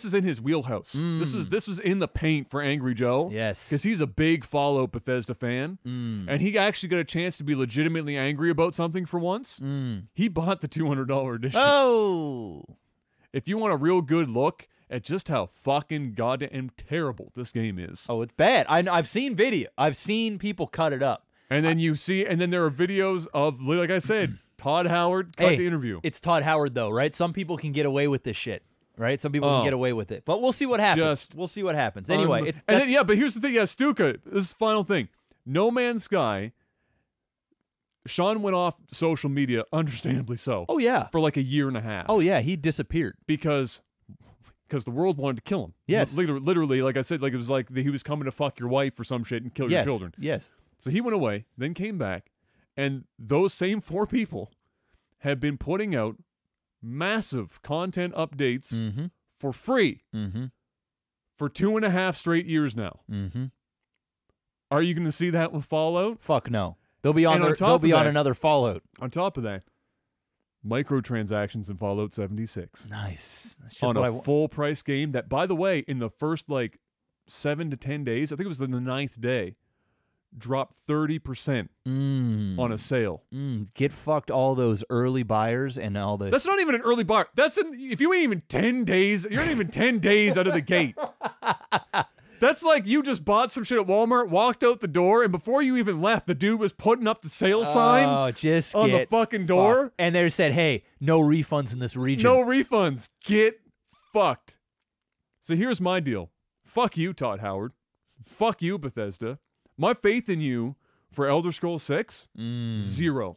is in his wheelhouse. This was in the paint for Angry Joe. Yes. Because he's a big Fallout Bethesda fan. And he actually got a chance to be legitimately angry about something for once. He bought the $200 edition. Oh. If you want a real good look at just how fucking goddamn terrible this game is. Oh, it's bad. I've seen video. I've seen people cut it up. And then there are videos of, like I said, Todd Howard cut the interview. It's Todd Howard, though, right? Some people can get away with this shit, right? Some people can get away with it. But we'll see what happens. We'll see what happens. Anyway. But here's the thing. Stuka, this is the final thing. No Man's Sky, Sean went off social media, understandably so. Oh, yeah. For like a year and a half. Oh, yeah. He disappeared. Because the world wanted to kill him. Yes. Literally, like I said, like it was like he was coming to fuck your wife or some shit and kill your children. Yes. So he went away, then came back, and those same 4 people have been putting out massive content updates for free for 2.5 straight years now. Are you going to see that with Fallout? Fuck no. They'll be on another Fallout. On top of that, microtransactions in Fallout 76. Nice. That's just on a full price game that, by the way, in the first like 7 to 10 days, I think it was the 9th day, dropped 30% on a sale. Get fucked all those early buyers and all the... That's not even an early buyer. If you ain't even 10 days, you're not even 10 days out of the gate. That's like you just bought some shit at Walmart, walked out the door, and before you even left, the dude was putting up the sale sign on the fucking door. Fucked. And they said, hey, no refunds in this region. No refunds. Get fucked. So here's my deal. Fuck you, Todd Howard. Fuck you, Bethesda. My faith in you for Elder Scrolls 6, 0.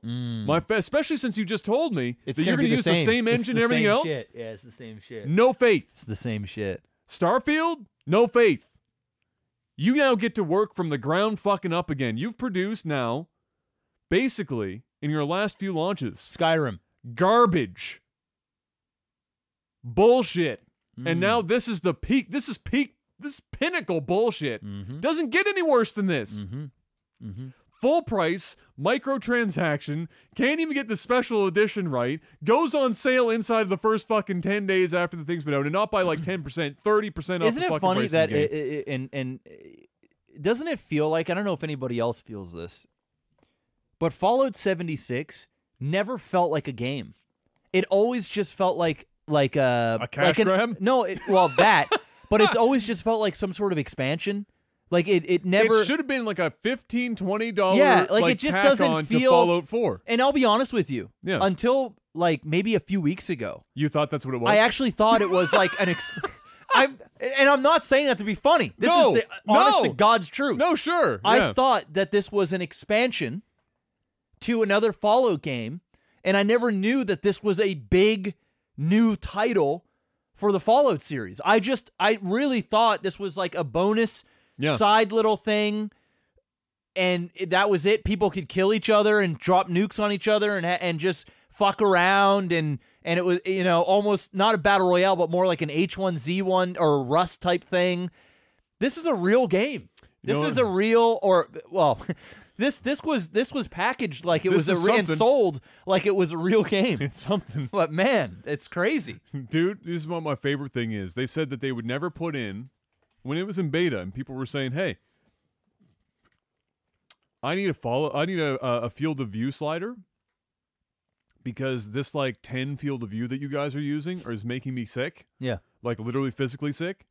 Especially since you just told me that you're going to use the same engine and everything else. Shit. Yeah, it's the same shit. No faith. It's the same shit. Starfield, no faith. You now get to work from the ground fucking up again. You've produced now, basically, in your last few launches, Skyrim. Garbage. Bullshit. And now this is the peak. This is peak. This pinnacle bullshit. Doesn't get any worse than this. Full price, microtransaction, can't even get the special edition right, goes on sale inside of the first fucking 10 days after the thing's been out, and not by like 10%, 30% off the fucking Isn't it funny price that of the game. and doesn't it feel like, I don't know if anybody else feels this, but Fallout 76 never felt like a game. It always just felt like a cash grab? No, that, but it's always just felt like some sort of expansion. Like it never. It should have been like a $15, $20. Yeah, like it just tack doesn't on feel. to Fallout 4. And I'll be honest with you. Yeah. Until like maybe a few weeks ago, You thought that's what it was? I actually thought it was like an. I'm not saying that to be funny. This is the honest to God's truth. No, sure. I Yeah. thought that this was an expansion to another Fallout game, and I never knew that this was a big new title for the Fallout series. I really thought this was like a bonus side little thing, and that was it. People could kill each other and drop nukes on each other and just fuck around, and it was, you know, almost not a battle royale, but more like an H1Z1 or Rust type thing. This is a real game. This is a real, this was packaged like it was and sold like it was a real game. It's something. But man, it's crazy. Dude, this is what my favorite thing is. They said that they would never put in, when it was in beta, and people were saying, hey, I need a field of view slider, because this like 10 field of view that you guys are using is making me sick. Yeah. Like literally physically sick.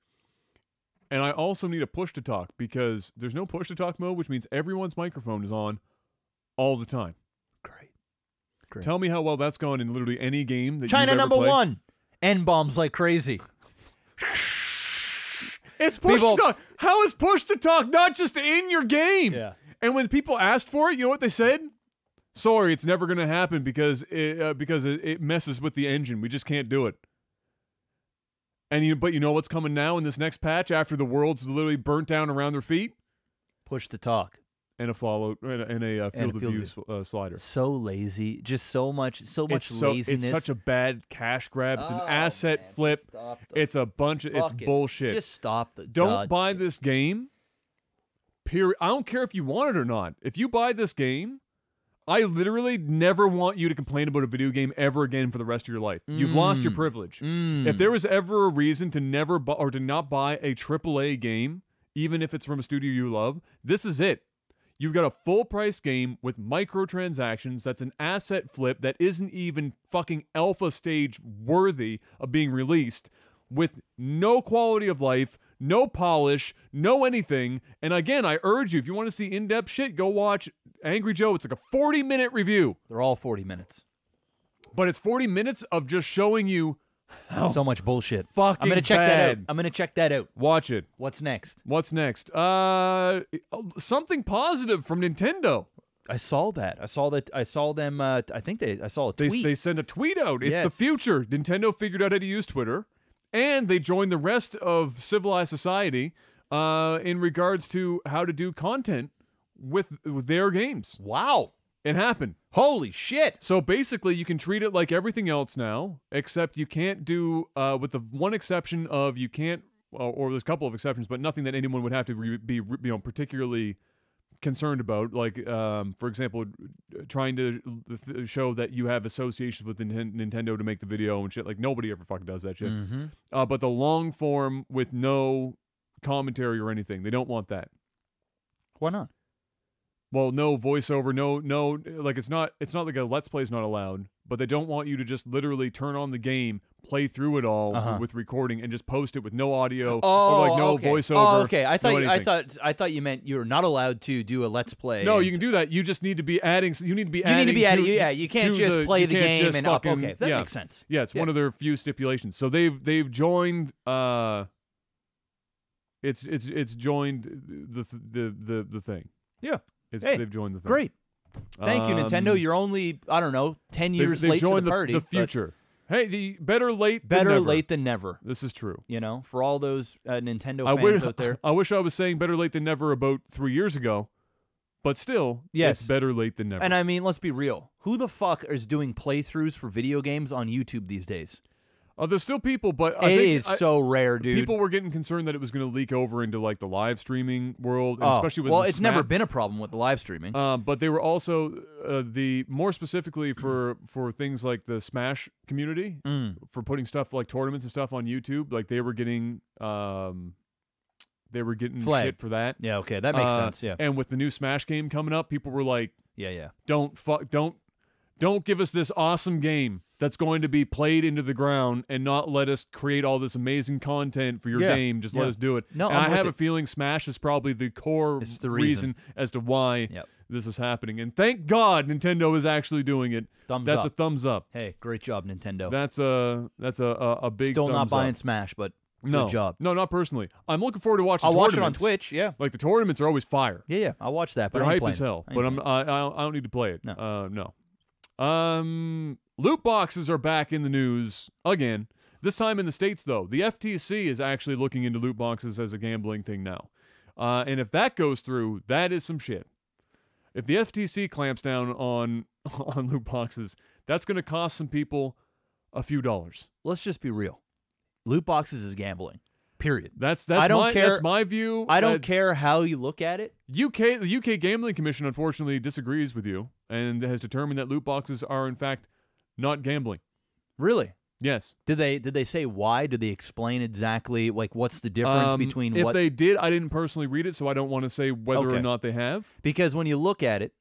And I also need a push to talk, because there's no push to talk mode, which means everyone's microphone is on all the time. Great. Tell me how well that's gone in literally any game that China you've ever number played. one. N-bombs like crazy. It's push to talk. How is push to talk not just in your game? Yeah. And when people asked for it, you know what they said? Sorry, it's never going to happen because it messes with the engine. We just can't do it. But you know what's coming now in this next patch after the world's literally burnt down around their feet? Push to talk. And a field of view slider. So lazy, just so much laziness. It's such a bad cash grab. It's an asset flip. It's a bunch of it's bullshit. Just stop the. Don't buy this game. Period. I don't care if you want it or not. If you buy this game, I literally never want you to complain about a video game ever again for the rest of your life. You've lost your privilege. If there was ever a reason to never or to not buy a AAA game, even if it's from a studio you love, this is it. You've got a full-price game with microtransactions that's an asset flip that isn't even fucking alpha stage worthy of being released, with no quality of life, no polish, no anything. And again, I urge you, if you want to see in-depth shit, go watch Angry Joe. It's like a 40-minute review. They're all 40 minutes. But it's 40 minutes of just showing you so much bullshit. Fucking I'm gonna check bad. that out. I'm gonna check that out. Watch it. What's next? What's next? Something positive from Nintendo. I saw that. I saw them. I saw a tweet. They sent a tweet out. It's the future. Nintendo figured out how to use Twitter, and they joined the rest of civilized society in regards to how to do content with their games. Wow. It happened. Holy shit. So basically, you can treat it like everything else now, except you can't do, with the one exception of you can't, or there's a couple of exceptions, but nothing that anyone would have to be particularly concerned about. Like, for example, trying to show that you have associations with Nintendo to make the video and shit. Like, nobody ever fucking does that shit. But the long form with no commentary or anything, they don't want that. Why not? Well, no voiceover, no, like it's not like a Let's Play is not allowed, but they don't want you to just literally turn on the game, play through it all with recording, and just post it with no audio or like no voiceover. Oh, okay. I thought you meant you're not allowed to do a Let's Play. No, you can do that. You just need to be adding. You need to be adding. Yeah, you can't just play the game and up. Okay, that makes sense. Yeah, it's one of their few stipulations. So they've joined. It's joined the thing. Yeah. They've joined the thing. Great. Thank you, Nintendo. You're only, 10 years late to the party. The future. Hey, better late than never. This is true. You know, for all those Nintendo fans out there. I wish I was saying better late than never about 3 years ago, but still, it's better late than never. And I mean, let's be real. Who the fuck is doing playthroughs for video games on YouTube these days? There's still people, but it is so rare, dude. People were getting concerned that it was going to leak over into like the live streaming world, and especially with it's never been a problem with the live streaming. But they were also more specifically for things like the Smash community for putting stuff like tournaments and stuff on YouTube. Like they were getting shit for that. Yeah, okay, that makes sense. Yeah, and with the new Smash game coming up, people were like, don't give us this awesome game that's going to be played into the ground and not let us create all this amazing content for your game. Just let us do it. No, and I have a feeling Smash is probably the core reason as to why this is happening. And thank God Nintendo is actually doing it. That's a thumbs up. Hey, great job, Nintendo. That's a big Still thumbs not buying up. Smash, but no, good job. No, not personally. I'm looking forward to watching I'll watch tournaments. it on Twitch, yeah. Like the tournaments are always fire. Yeah, I'll watch that, but they're I ain't hype as hell. But I don't need to play it. No. Loot boxes are back in the news again. This time in the States, though. The FTC is actually looking into loot boxes as a gambling thing now. And if that goes through, that is some shit. If the FTC clamps down on loot boxes, that's going to cost some people a few dollars. Let's just be real. Loot boxes is gambling. Period. That's my view. I don't care how you look at it. The UK Gambling Commission unfortunately disagrees with you and has determined that loot boxes are in fact not gambling. Really? Yes. Did they say why? Did they explain exactly like what's the difference between if what they did? I didn't personally read it, so I don't want to say whether or not they have. Because when you look at it,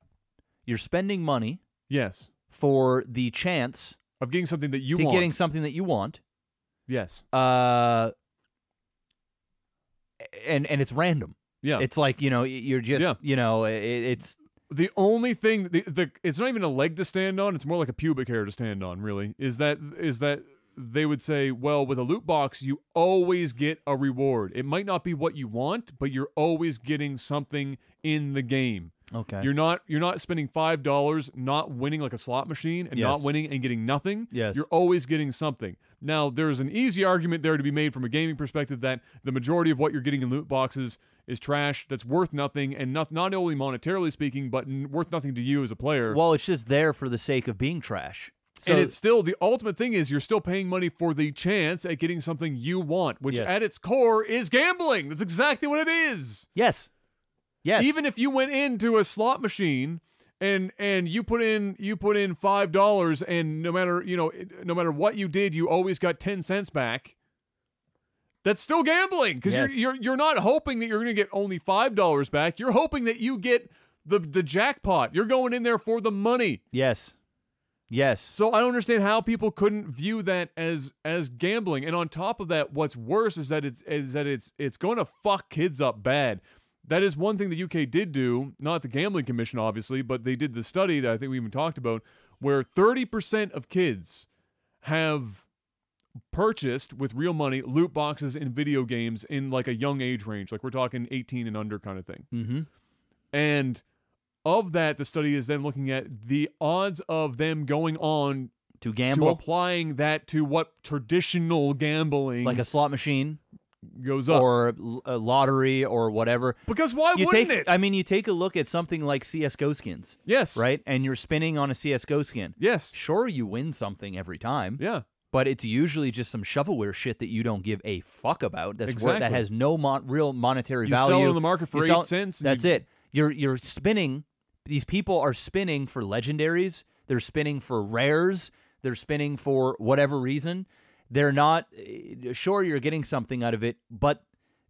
you're spending money. Yes. For the chance of getting something that you want. Getting something that you want. Yes. And it's random. Yeah. It's like, you're just, it's the only thing it's not even a leg to stand on, it's more like a pubic hair to stand on, really. Is that they would say, well, with a loot box, you always get a reward. It might not be what you want, but you're always getting something in the game. Okay. You're not spending $5 not winning like a slot machine and not winning and getting nothing. Yes. You're always getting something. Now, there's an easy argument there to be made from a gaming perspective that the majority of what you're getting in loot boxes is trash that's worth nothing, and not only monetarily speaking, but worth nothing to you as a player. Well, it's just there for the sake of being trash. So, and it's still, the ultimate thing is you're still paying money for the chance at getting something you want, which at its core is gambling. That's exactly what it is. Yes. Yes. Even if you went into a slot machine and you put in $5, and no matter what you did, you always got 10 cents back. That's still gambling, because you're not hoping that you're going to get only $5 back. You're hoping that you get the jackpot. You're going in there for the money. Yes. Yes. So I don't understand how people couldn't view that as gambling. And on top of that, what's worse is that it's going to fuck kids up bad. That is one thing the UK did do, not the Gambling Commission, obviously, but they did the study that I think we even talked about, where 30% of kids have purchased with real money loot boxes in video games in like a young age range. Like we're talking 18 and under kind of thing. Mm-hmm. And of that, the study is then looking at the odds of them going on to gamble, to applying that to what traditional gambling, like a slot machine, goes up, or a lottery or whatever. Because why wouldn't it? I mean, you take a look at something like CS:GO skins. Yes. Right? And you're spinning on a CS:GO skin. Yes. Sure, you win something every time. Yeah. But it's usually just some shovelware shit that you don't give a fuck about. That's exactly. that has no real monetary you value. You sell it on the market for 8 cents. That's it. You're spinning. These people are spinning for legendaries. They're spinning for rares. They're spinning for whatever reason. They're not sure you're getting something out of it, but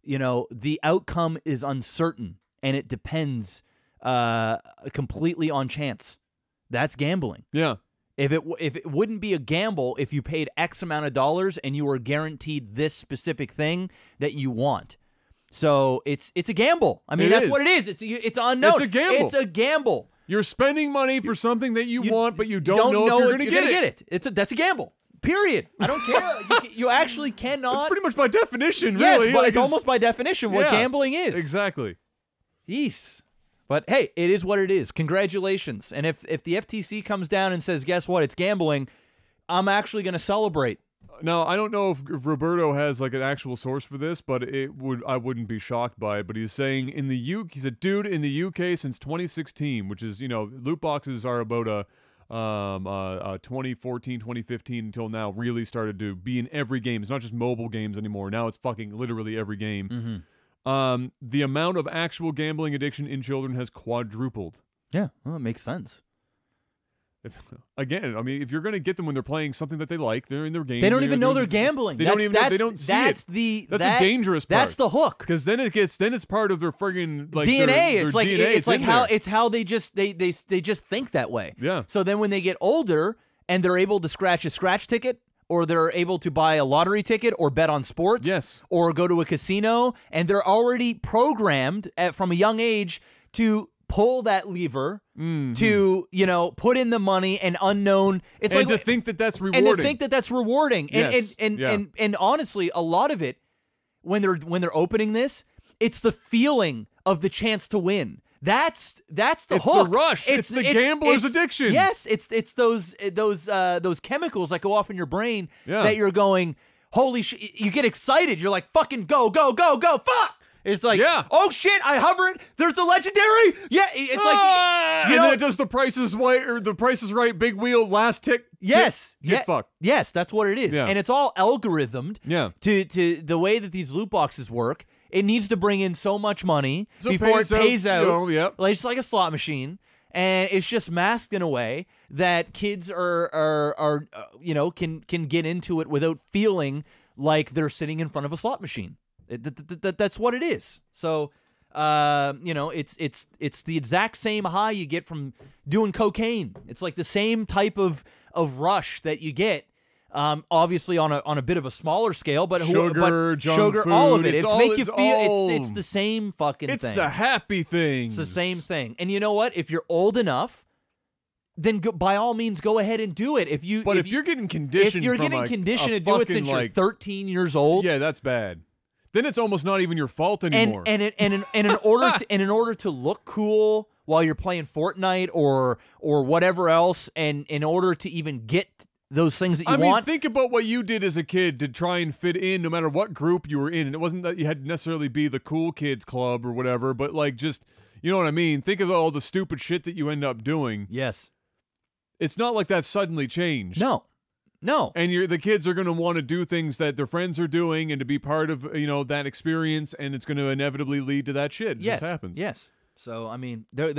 the outcome is uncertain, and it depends completely on chance. That's gambling. Yeah. If it wouldn't be a gamble if you paid X amount of dollars and you were guaranteed this specific thing that you want. So it's a gamble. I mean, that's what it is. It's unknown. It's a gamble. It's a gamble. You're spending money for something that you want, but you don't know if you're going to get it. That's a gamble. Period. I don't care. you actually cannot. It's pretty much by definition, really. Yes, but it's almost by definition what gambling is. Exactly. Yeesh. But hey, it is what it is. Congratulations. And if the FTC comes down and says, guess what, it's gambling, I'm actually going to celebrate. Now, I don't know if Roberto has like an actual source for this, but I wouldn't be shocked by it. But he's saying he's a dude in the UK since 2016, which is, loot boxes are about 2014, 2015 until now really started to be in every game. It's not just mobile games anymore. Now it's fucking literally every game. Mm-hmm. The amount of actual gambling addiction in children has quadrupled. Yeah, well, it makes sense. Again, I mean, if you're going to get them when they're playing something that they like, they're in their game. They don't even know they're gambling. They don't even know. They don't see it. That's a dangerous part. That's the hook. Because then it's part of their friggin' like DNA. Their it's like DNA. It's like how they just think that way. Yeah. So then when they get older and they're able to scratch a scratch ticket, or they're able to buy a lottery ticket or bet on sports, yes, or go to a casino, and they're already programmed from a young age to pull that lever, to put in the money and unknown. It's and like to think that that's rewarding. And to think that that's rewarding. Yes. And honestly, a lot of it when they're opening this, it's the feeling of the chance to win. That's the hook. It's the rush. It's the gambler's addiction. Yes, it's those chemicals that go off in your brain that you're going, holy shit! You get excited. You're like, fucking go, go, go, go, fuck! It's like, oh shit! I hover it. There's a legendary. Yeah, it's like, and then it does the Price is Right, big wheel, last tick. Yes, get fucked. Yes, that's what it is, and it's all algorithmed. Yeah. To the way that these loot boxes work. It needs to bring in so much money before it pays out. Like, it's like a slot machine, and it's just masked in a way that kids are can get into it without feeling like they're sitting in front of a slot machine. That's what it is. So, it's the exact same high you get from doing cocaine. It's like the same type of rush that you get. Obviously on a bit of a smaller scale, but sugar, sugar, food, all of it. It's It's the same fucking thing. It's the happy thing. It's the same thing. And you know what? If you're old enough, then by all means go ahead and do it. If you're getting conditioned, to do it since you're 13 years old, yeah, that's bad. Then it's almost not even your fault anymore. And in order to look cool while you're playing Fortnite or whatever else, and in order to even get those things that you want. I mean, think about what you did as a kid to try and fit in, no matter what group you were in. And it wasn't that you had to necessarily be the cool kids club or whatever, but like just, you know what I mean? Think of all the stupid shit that you end up doing. Yes. It's not like that suddenly changed. No. And the kids are going to want to do things that their friends are doing and to be part of, that experience, and it's going to inevitably lead to that shit. It just happens. Yes. So I mean, it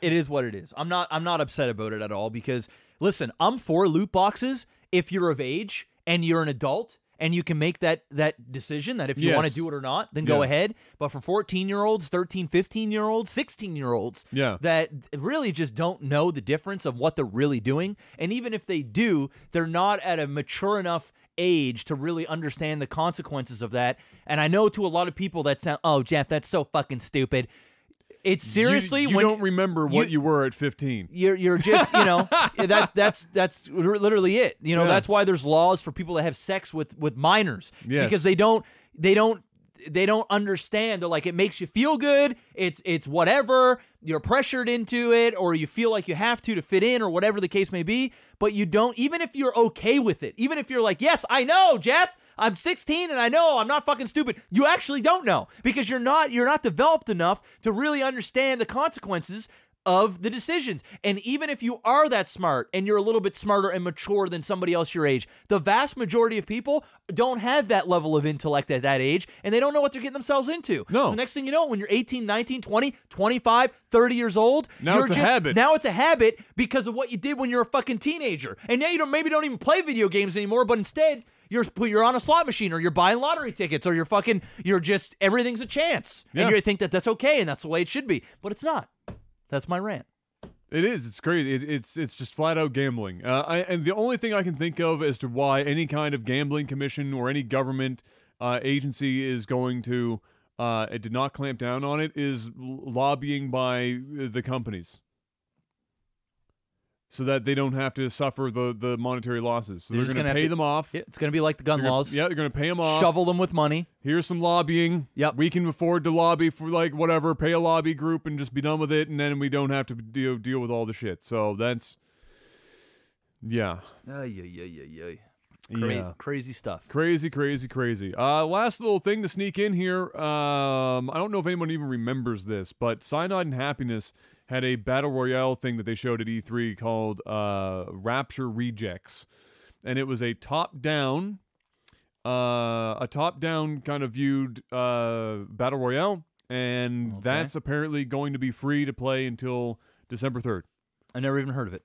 is what it is. I'm not upset about it at all because listen, I'm for loot boxes if you're of age and you're an adult and you can make that decision that if you want to do it or not, then go ahead. But for 14-year-olds, 13, 15-year-olds, 16-year-olds that really just don't know the difference of what they're really doing, and even if they do, they're not at a mature enough age to really understand the consequences of that. And I know to a lot of people that sound, oh, Jeff, that's so fucking stupid. It's seriously you when don't remember what you were at 15. You're just that's literally it. That's why there's laws for people that have sex with minors because they don't understand. They're like, it makes you feel good. It's whatever. You're pressured into it, or you feel like you have to fit in, or whatever the case may be. But you don't. Even if you're okay with it, even if you're like, yes, I know, Jeff, I'm 16 and I know I'm not fucking stupid. You actually don't know because you're not developed enough to really understand the consequences of the decisions. And even if you are that smart and you're a little bit smarter and mature than somebody else your age, the vast majority of people don't have that level of intellect at that age, and they don't know what they're getting themselves into. No. So next thing you know, when you're 18, 19, 20, 25, 30 years old, now it's a habit. Now it's a habit because of what you did when you're a fucking teenager. And now you maybe don't even play video games anymore, but instead you're on a slot machine, or you're buying lottery tickets, or you're just everything's a chance. Yeah. And you think that's okay and that's the way it should be. But it's not. That's my rant. It is. It's crazy. It's just flat out gambling. And the only thing I can think of as to why any kind of gambling commission or any government agency is going to it did not clamp down on it is lobbying by the companies, so that they don't have to suffer the monetary losses. So they're going to pay them off. Yeah, it's going to be like the gun laws. Yeah, they're going to pay them off. Shovel them with money. Here's some lobbying. Yep. We can afford to lobby for like whatever, pay a lobby group and just be done with it, and then we don't have to deal with all the shit. So that's, yeah. Crazy stuff. Crazy. Last little thing to sneak in here. I don't know if anyone even remembers this, but Cyanide and Happiness had a battle royale thing that they showed at E3 called Rapture Rejects, and it was a top-down kind of viewed battle royale, and that's apparently going to be free to play until December 3rd. I never even heard of it.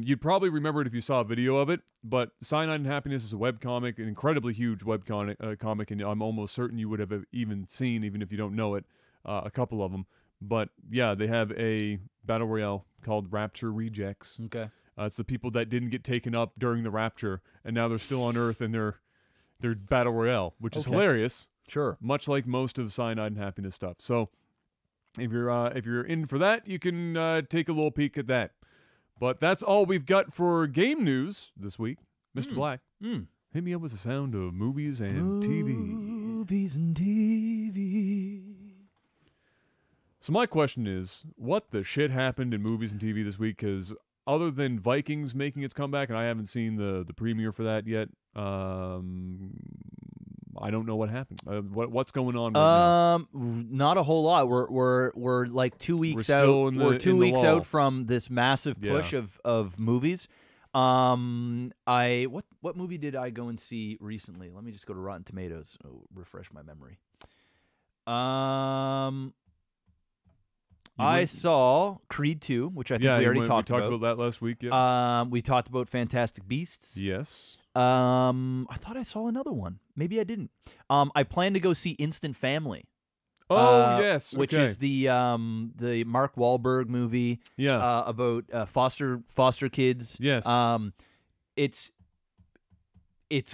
You'd probably remember it if you saw a video of it, but Cyanide and Happiness is a webcomic, an incredibly huge webcomic, and I'm almost certain you would have even seen, even if you don't know it, a couple of them. But yeah, they have a battle royale called Rapture Rejects. Okay. It's the people that didn't get taken up during the Rapture, and now they're still on Earth, and they're battle royale, which is hilarious. Sure. Much like most of Cyanide and Happiness stuff. So if you're in for that, you can take a little peek at that. But that's all we've got for game news this week. Mr. Black, hit me up with the sound of movies and TV. Movies and TV. So my question is, what the shit happened in movies and TV this week? Because other than Vikings making its comeback, and I haven't seen the premiere for that yet, I don't know what happened. What's going on right now? Not a whole lot. We're like 2 weeks We're out. still in the- We're 2 in the weeks lull. out from this massive push of movies. What movie did I go and see recently? Let me just go to Rotten Tomatoes. Refresh my memory. I saw Creed 2, which I think we already talked about. We talked about that last week. Yeah. We talked about Fantastic Beasts. Yes. I thought I saw another one. Maybe I didn't. I plan to go see Instant Family. Oh yes, which is the Mark Wahlberg movie. Yeah. About foster kids. Yes. It's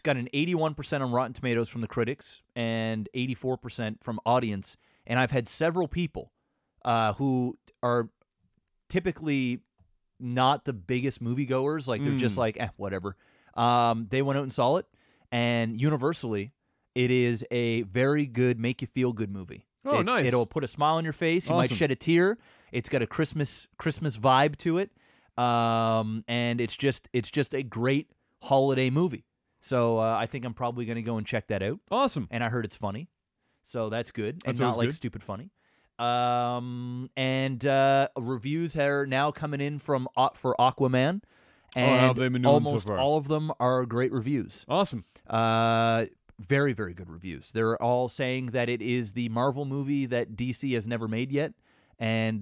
got an 81% on Rotten Tomatoes from the critics and 84% from audience. And I've had several people who are typically not the biggest moviegoers. Like, they're just like, whatever. They went out and saw it, and universally, it is a very good, make you feel good movie. Oh, nice. It'll put a smile on your face. You might shed a tear. It's got a Christmas vibe to it, and it's just a great holiday movie. So I think I'm probably going to go and check that out. Awesome. And I heard it's funny, so that's good, and That's not always like good. stupid funny. And reviews are now coming in for Aquaman, and how have they been doing so almost far? all of them are great reviews. Awesome. Very, very good reviews. They're all saying that it is the Marvel movie that DC has never made yet, and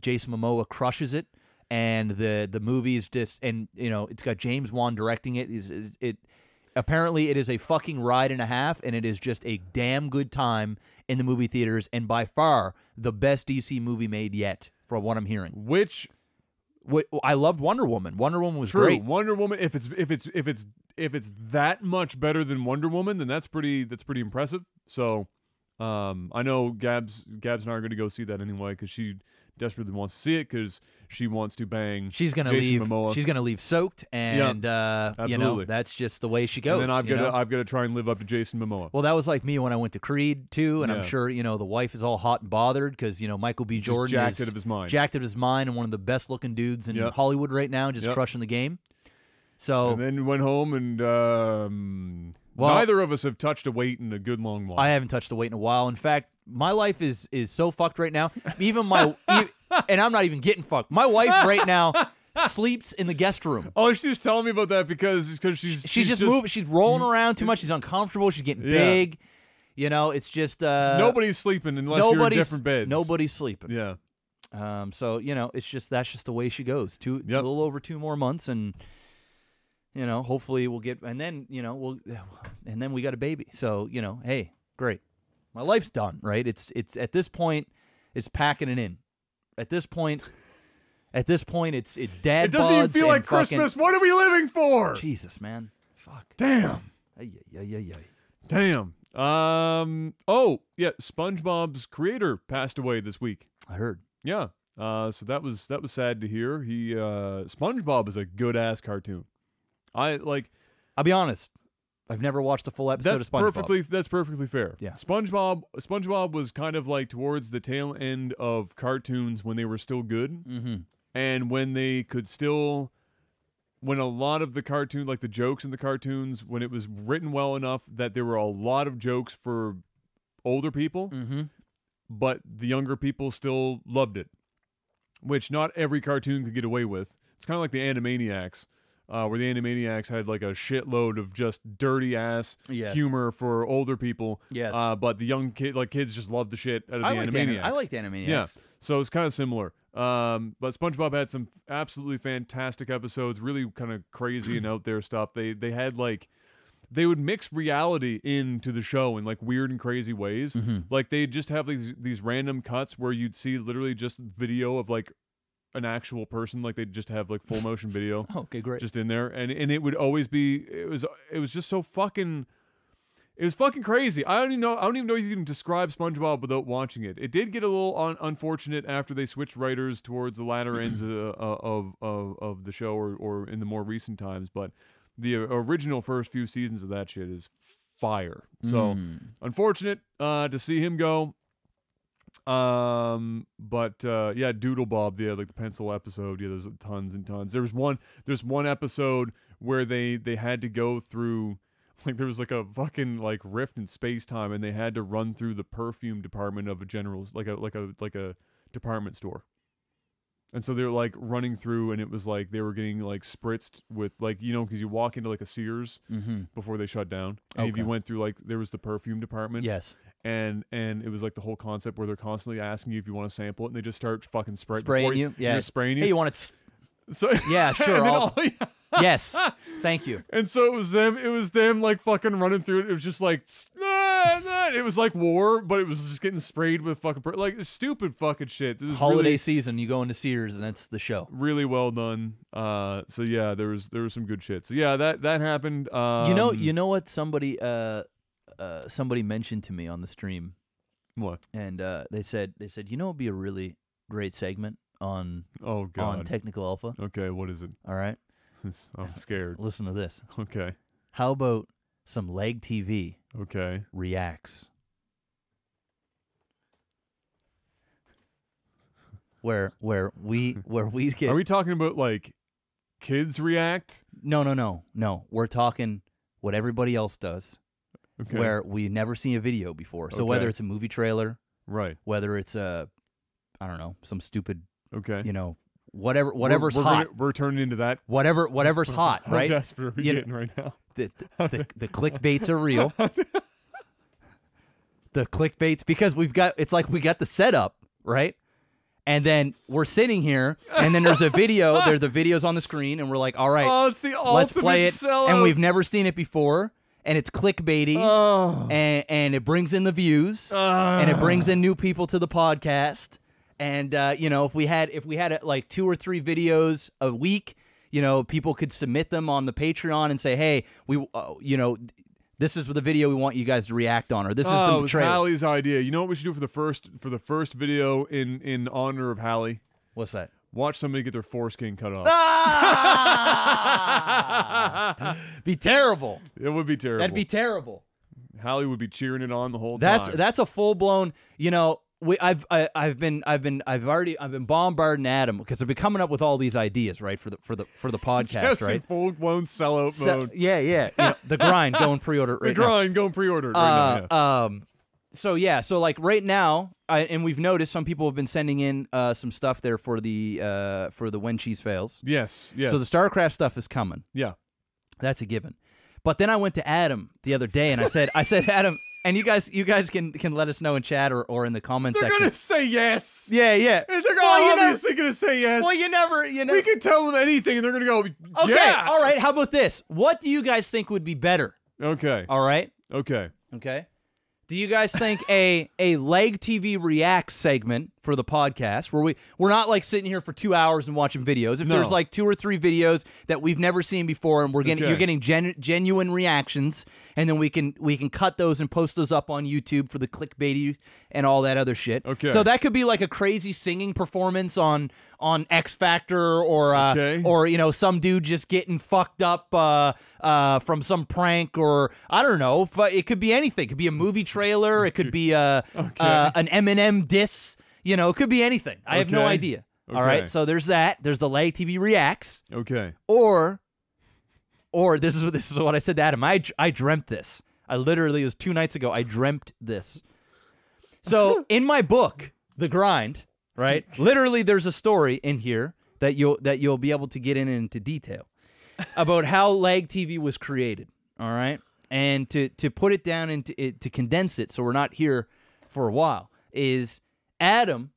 Jason Momoa crushes it. And the movie is just, and it's got James Wan directing it. Apparently it is a fucking ride and a half, and it is just a damn good time in the movie theaters, and by far the best DC movie made yet, from what I'm hearing. Which I loved Wonder Woman. Wonder Woman was true. great. Wonder Woman. If it's that much better than Wonder Woman, then that's pretty impressive. So, I know Gabs and I are going to go see that anyway because she desperately wants to see it because she wants to bang. She's gonna Jason leave. Momoa. She's gonna leave soaked, and absolutely. that's just the way she goes. And then I've got to try and live up to Jason Momoa. Well, that was like me when I went to Creed too, and I'm Yeah. sure the wife is all hot and bothered because Michael B. Jordan jacked is out of his mind. jacked out of his mind, and one of the best looking dudes in Yep. Hollywood right now, just Yep. crushing the game. So And then went home and Well- neither of us have touched a weight in a good long while. I haven't touched the weight in a while. In fact, my life is so fucked right now. Even and I'm not even getting fucked. My wife right now sleeps in the guest room. Oh, she was telling me about that because She's just moving. She's rolling around too much. She's uncomfortable. She's getting Yeah. big. It's just nobody's sleeping unless you're in different beds. Nobody's sleeping. Yeah. So that's just the way she goes. A little over 2 more months, and hopefully we'll get, and then and then we got a baby. So hey, great. My life's done, right? It's at this point, it's packing it in. At this point, it's dad. It doesn't even feel like Christmas. What are we living for? Jesus, man. Fuck. Damn. Ay. Damn. Oh, yeah. SpongeBob's creator passed away this week. I heard. Yeah. So that was sad to hear. SpongeBob is a good ass cartoon. I'll be honest. I've never watched a full episode of SpongeBob. That's perfectly fair. Yeah. SpongeBob was kind of like towards the tail end of cartoons when they were still good. Mm-hmm. And when they could still, when a lot of the cartoon, like the jokes in the cartoons, when it was written well enough that there were a lot of jokes for older people, but the younger people still loved it, which not every cartoon could get away with. It's kind of like the Animaniacs, where the Animaniacs had like a shitload of just dirty ass humor for older people. Yes. But the young kids just loved the shit out of the Animaniacs. I like the Animaniacs. Yeah. So it's kind of similar. But SpongeBob had some absolutely fantastic episodes, really kind of crazy and out there stuff. They had they would mix reality into the show in like weird and crazy ways. Like they just have these random cuts where you'd see literally just video of like an actual person, like they'd just have like full motion video. Okay, great. Just in there, and it would always be it was just so fucking. It was fucking crazy. I don't even know if you can describe SpongeBob without watching it. It did get a little unfortunate after they switched writers towards the latter ends of the show or in the more recent times. But the original first few seasons of that shit is fire. So unfortunate to see him go. But yeah, Doodle Bob, like the pencil episode. Yeah, there's tons and tons. There's one episode where they had to go through. Like there was like a fucking like rift in space time, and they had to run through the perfume department of a general's like a department store. And so they're like running through, and it was like they were getting like spritzed with like because you walk into like a Sears before they shut down, and if you went through like there was the perfume department, yes, and it was like the whole concept where they're constantly asking you if you want to sample it, and they just start fucking spraying you, yeah, spraying you. Hey, you want it? So yeah, sure. Yes, thank you. And so it was them like fucking running through it. It was just like it was like war, but it was just getting sprayed with fucking like stupid fucking shit. It was holiday season. You go into Sears and that's the show. Really well done. So yeah, there was some good shit. So yeah, that happened. You know what somebody mentioned to me on the stream. What? And they said it'd be a really great segment Oh God. on Technical Alpha. Okay, what is it? All right, I'm scared. listen to this. Okay. How about some LAGTV Okay. reacts? Where we get Are we talking about like kids react? no. We're talking what everybody else does, Okay. where we never seen a video before. So Okay. whether it's a movie trailer, Right. whether it's I don't know, some stupid, Okay. whatever's we're hot, We're turning into that. whatever's hot, right? How desperate are we You know- getting right now? The clickbaits are real. The clickbaits, because it's like we got the setup, right? And then we're sitting here, and then there's a video. There are the videos on the screen, and we're like, all right, Oh, it's the let's play it. sellout. And we've never seen it before, and it's clickbaity, Oh. and it brings in the views, and it brings in new people to the podcast. And if we had like 2 or 3 videos a week, people could submit them on the Patreon and say, hey, we this is the video we want you guys to react on, or this is it the was trailer. Hallie's idea. You know what we should do for the first video in honor of Hallie? What's that? Watch somebody get their foreskin cut off. Be terrible. It would be terrible. That'd be terrible. Hallie would be cheering it on the whole time. That's a full blown. I've been bombarding Adam because I've been coming up with all these ideas, right, for the podcast, Just in right? full blown sellout mode. Yeah. The grind, go and pre-order it right The grind, go and pre-order it right now. Yeah. So like right now, and we've noticed some people have been sending in some stuff there for the When Cheese Fails. Yes. So the StarCraft stuff is coming. Yeah. That's a given. But then I went to Adam the other day and I said Adam, and you guys can let us know in chat or in the comment They're section. gonna say yes. Yeah. They're Well, obviously gonna say yes. Well, you never. We can tell them anything, and they're gonna go. Okay. Yeah. All right. How about this? What do you guys think would be better? Okay. All right. Okay. Okay. Do you guys think a LAGTV Reacts segment for the podcast, where we're not like sitting here for 2 hours and watching videos? If No. there's like 2 or 3 videos that we've never seen before, and Okay. you're getting genuine reactions, and then we can cut those and post those up on YouTube for the clickbaity and all that other shit. Okay. So that could be like a crazy singing performance on X Factor, or Okay. or some dude just getting fucked up from some prank, or I don't know. It could be anything. It could be a movie trailer. It could be an Eminem diss. It could be anything. I have no Okay. idea. All Okay. right. So there's that. There's the LAGTV Reacts. Okay. Or this is what I said to Adam. I dreamt this. I literally, it was 2 nights ago. I dreamt this. So in my book, The Grind, right? Literally, there's a story in here that you'll be able to get into detail about how LAGTV was created. All right, and to put it down and to condense it, so we're not here for a while, is Adam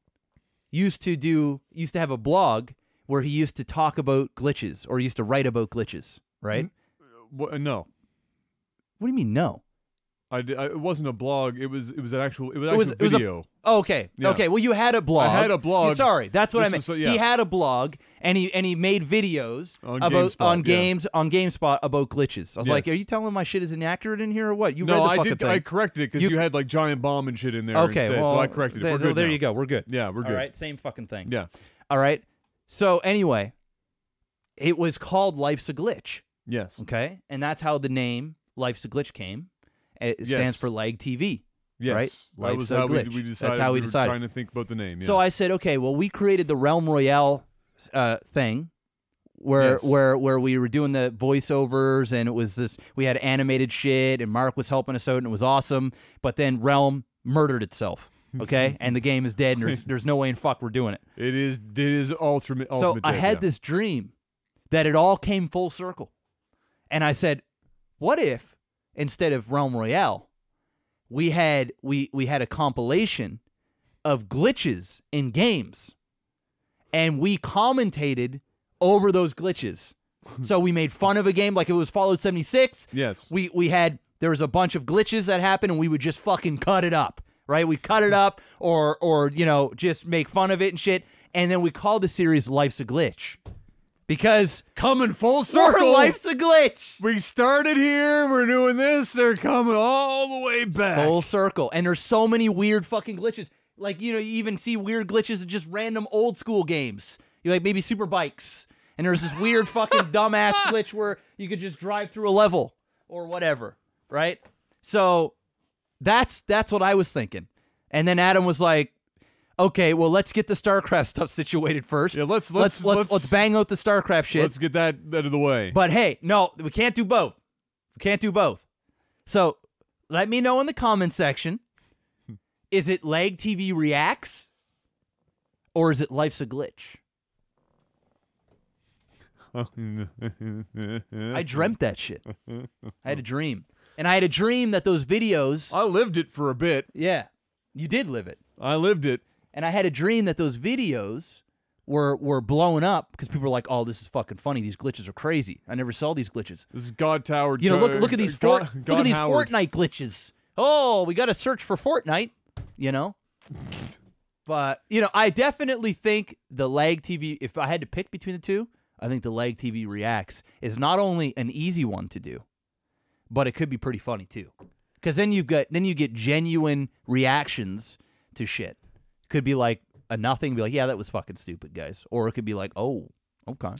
used to have a blog where he used to talk about glitches, or used to write about glitches, right? No. What do you mean no? It wasn't a blog. It was an actual. It was was- actual it was a- video. Oh, okay. Yeah. Okay. Well, you had a blog. I had a blog. Sorry, that's what I This meant. was yeah. He had a blog, and he made videos On about GameSpot, on yeah. games on GameSpot about glitches. I was like, Yes. "Are you telling my shit is inaccurate in here, or what?" You No, read the I fucking did. thing. I corrected it because you had like giant bomb and shit in there. Okay. Instead, Well, so I corrected it. We're good there now. you go. We're good. Yeah, we're good. All right. Same fucking thing. Yeah. All right. So anyway, it was called Life's a Glitch. Yes. Okay, and that's how the name Life's a Glitch came. It stands Yes. for LAGTV. Yes. Right? That was Life's a how we glitch. decided. That's how we were decided. Trying to think about the name. Yeah. So I said, okay, well, we created the Realm Royale thing, where Yes. where we were doing the voiceovers, and it was this. We had animated shit, and Mark was helping us out, and it was awesome. But then Realm murdered itself. Okay, and the game is dead, and there's no way in fuck we're doing it. It is ultimate. So I dead, had yeah. this dream that it all came full circle, and I said, what if instead of Realm Royale, we had a compilation of glitches in games, and we commentated over those glitches. So we made fun of a game like it was Fallout 76. Yes. There was a bunch of glitches that happened, and we would just fucking cut it up, right? We cut it up, or just make fun of it and shit, and then we called the series Life's a Glitch, because Coming full circle. Life's a Glitch. We started here. We're doing this. They're coming all the way back. Full circle. And there's so many weird fucking glitches. Like, you even see weird glitches in just random old school games. You like maybe Super Bikes, and there's this weird fucking dumbass glitch where you could just drive through a level or whatever, right? So that's what I was thinking. And then Adam was like, okay, well, let's get the StarCraft stuff situated first. Yeah, let's bang out the StarCraft shit. Let's get that out of the way. But hey, no, we can't do both. We can't do both. So let me know in the comment section. Is it LAGTV Reacts or is it Life's a Glitch? I dreamt that shit. I had a dream. And I had a dream that those videos... I lived it for a bit. Yeah, you did live it. I lived it. And I had a dream that those videos were blowing up because people were like, "Oh, this is fucking funny. These glitches are crazy. I never saw these glitches." This is God Tower. Look at these look at these Howard. Fortnite glitches. Oh, we got to search for Fortnite. But I definitely think the LAGTV. If I had to pick between the two, I think the LAGTV Reacts is not only an easy one to do, but it could be pretty funny too. Because then you get genuine reactions to shit. Could be like a nothing, be like, yeah, that was fucking stupid, guys. Or it could be like, oh, okay.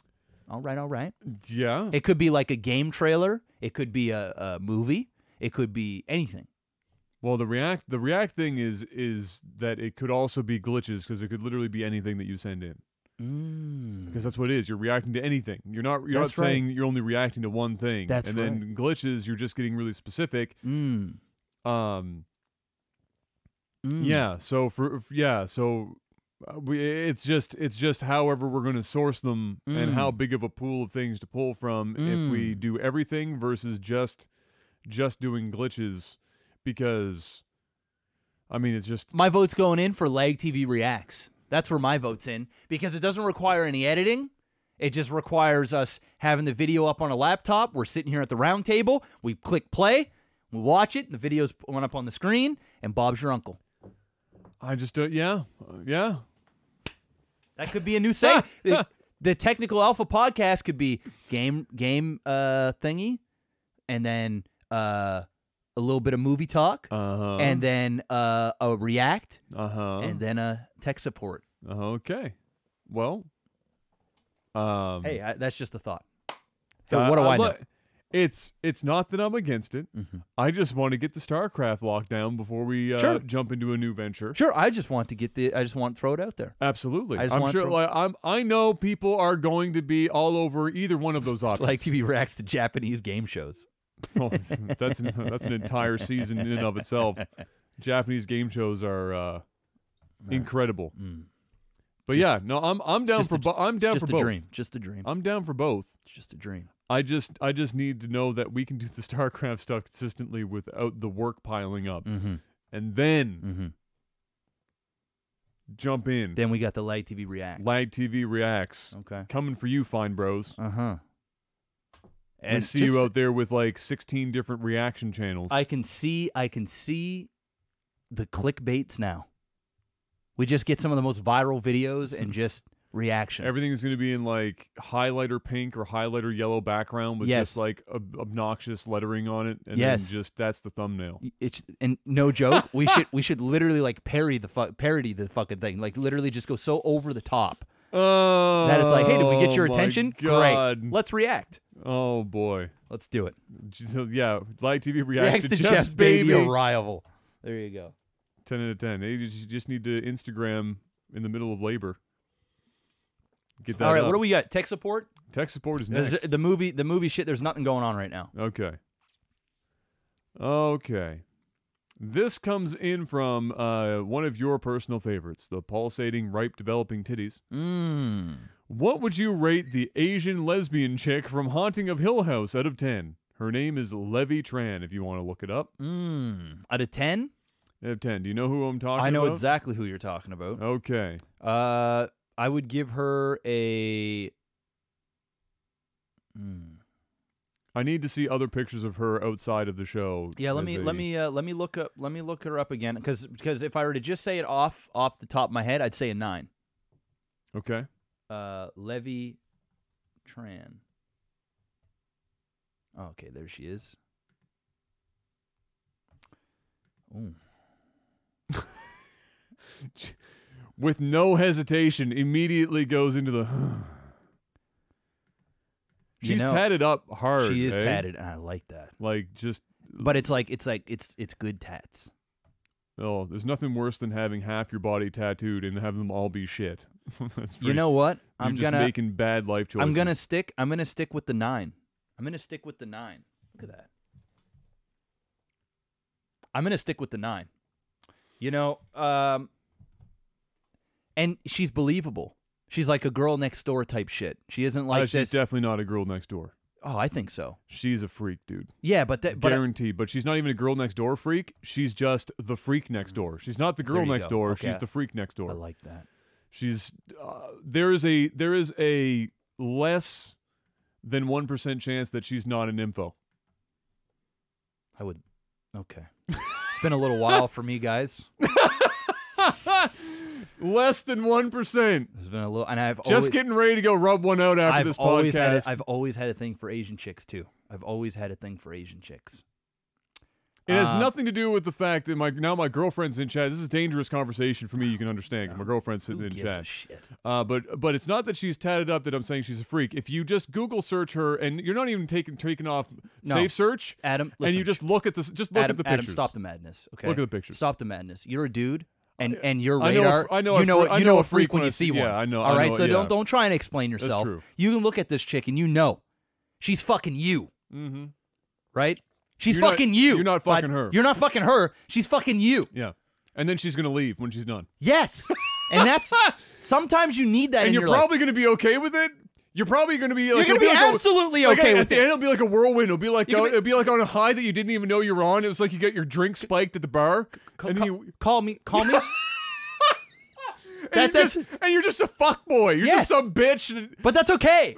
All right. Yeah. It could be like a game trailer. It could be a movie. It could be anything. Well, the react thing is that it could also be glitches because it could literally be anything that you send in. Because that's what it is. You're reacting to anything. You're not saying you're only reacting to one thing. That's and then glitches, you're just getting really specific. Yeah. So it's just however we're going to source them and how big of a pool of things to pull from if we do everything versus just doing glitches, because I mean it's just my vote's going in for LAGTV Reacts. That's where my vote's in because it doesn't require any editing. It just requires us having the video up on a laptop. We're sitting here at the round table. We click play. We watch it. The video's went up on the screen, and Bob's your uncle. I just don't. Yeah. That could be a new segment. The Technical Alpha podcast could be game thingy, and then a little bit of movie talk, and then a react, and then a tech support. Okay. Well, hey, that's just a thought. What do I know? It's not that I'm against it. I just want to get the StarCraft lockdown before we jump into a new venture. Sure, I just want to throw it out there. Absolutely. I know people are going to be all over either one of those options. LAGTV reacts to Japanese game shows. Oh, that's an entire season in and of itself. Japanese game shows are incredible. But I'm down for both. Just a dream. I'm down for both. It's just a dream. I just need to know that we can do the StarCraft stuff consistently without the work piling up, and then jump in. Then we got the LAGTV Reacts. LAGTV Reacts. Okay, coming for you, fine bros. And I see you out there with like 16 different reaction channels. I can see the clickbaits now. We just get some of the most viral videos and just reaction. Everything's going to be in like highlighter pink or highlighter yellow background with just like obnoxious lettering on it, and then just that's the thumbnail. And no joke, we should literally like parody the fucking thing, like literally just go so over the top that it's like, hey, did we get your attention? God. Great, let's react. Oh boy, let's do it. So, yeah, LAGTV reacts to Jeff's baby arrival. There you go. 10 out of 10. They just need to Instagram in the middle of labor. Get that. All right, up. what do we got? Tech support? Tech support is next. The movie shit, there's nothing going on right now. Okay. This comes in from one of your personal favorites, the pulsating, ripe, developing titties. What would you rate the Asian lesbian chick from Haunting of Hill House out of 10? Her name is Levi Tran, if you want to look it up. Out of 10? Out of 10. Do you know who I'm talking about? I know exactly who you're talking about. Okay. I would give her a... I need to see other pictures of her outside of the show. Yeah, let me look her up again, because if I were to just say it off the top of my head, I'd say a 9. Okay. Levi Tran. Oh, okay, there she is. with no hesitation, immediately goes into the. She's tatted up hard. She is tatted, and I like that. Like just. But it's good tats. Oh, there's nothing worse than having half your body tattooed and having them all be shit. That's You know what? You're just making bad life choices. I'm gonna stick with the 9. I'm gonna stick with the 9. Look at that. I'm gonna stick with the 9. You know, and she's believable. She's like a girl next door type shit. She isn't like this. She's definitely not a girl next door. Oh, I think so. She's a freak, dude. Yeah, but guaranteed. But she's not even a girl next door freak. She's just the freak next door. She's not the girl next door. Okay. She's the freak next door. I like that. She's there is a less than 1% chance that she's not an info. I would. Okay. It's been a little while for me, guys. Less than 1%. It's been a little, and I've just getting ready to go rub one out after this podcast. I've always had a thing for Asian chicks too. I've always had a thing for Asian chicks. It has nothing to do with the fact that my girlfriend's in chat. This is a dangerous conversation for me. You can understand. My girlfriend's sitting in chat. Shit. But it's not that she's tatted up that I'm saying she's a freak. If you just Google search her and you're not even taking off safe search, Adam, listen, and you just look at this, at the pictures. Adam, stop the madness. Okay, look at the pictures. Stop the madness. You're a dude. And your radar, I know a freak when you see one. Yeah, I know. All right, so yeah. don't try and explain yourself. That's true. You can look at this chick and you know she's fucking you. Mm-hmm. Right? She's fucking you. You're not fucking her. You're not fucking her. She's fucking you. Yeah. And then she's gonna leave when she's done. Yes. And that's sometimes you need that. And in you're probably gonna be okay with it. You're probably going to be like... You're going to be absolutely okay with it. At the end, it'll be like a whirlwind. It'll be like on a high that you didn't even know you were on. It was like you get your drink spiked at the bar. And then you... Call me. And you're just a fuckboy. You're just some bitch. But that's okay.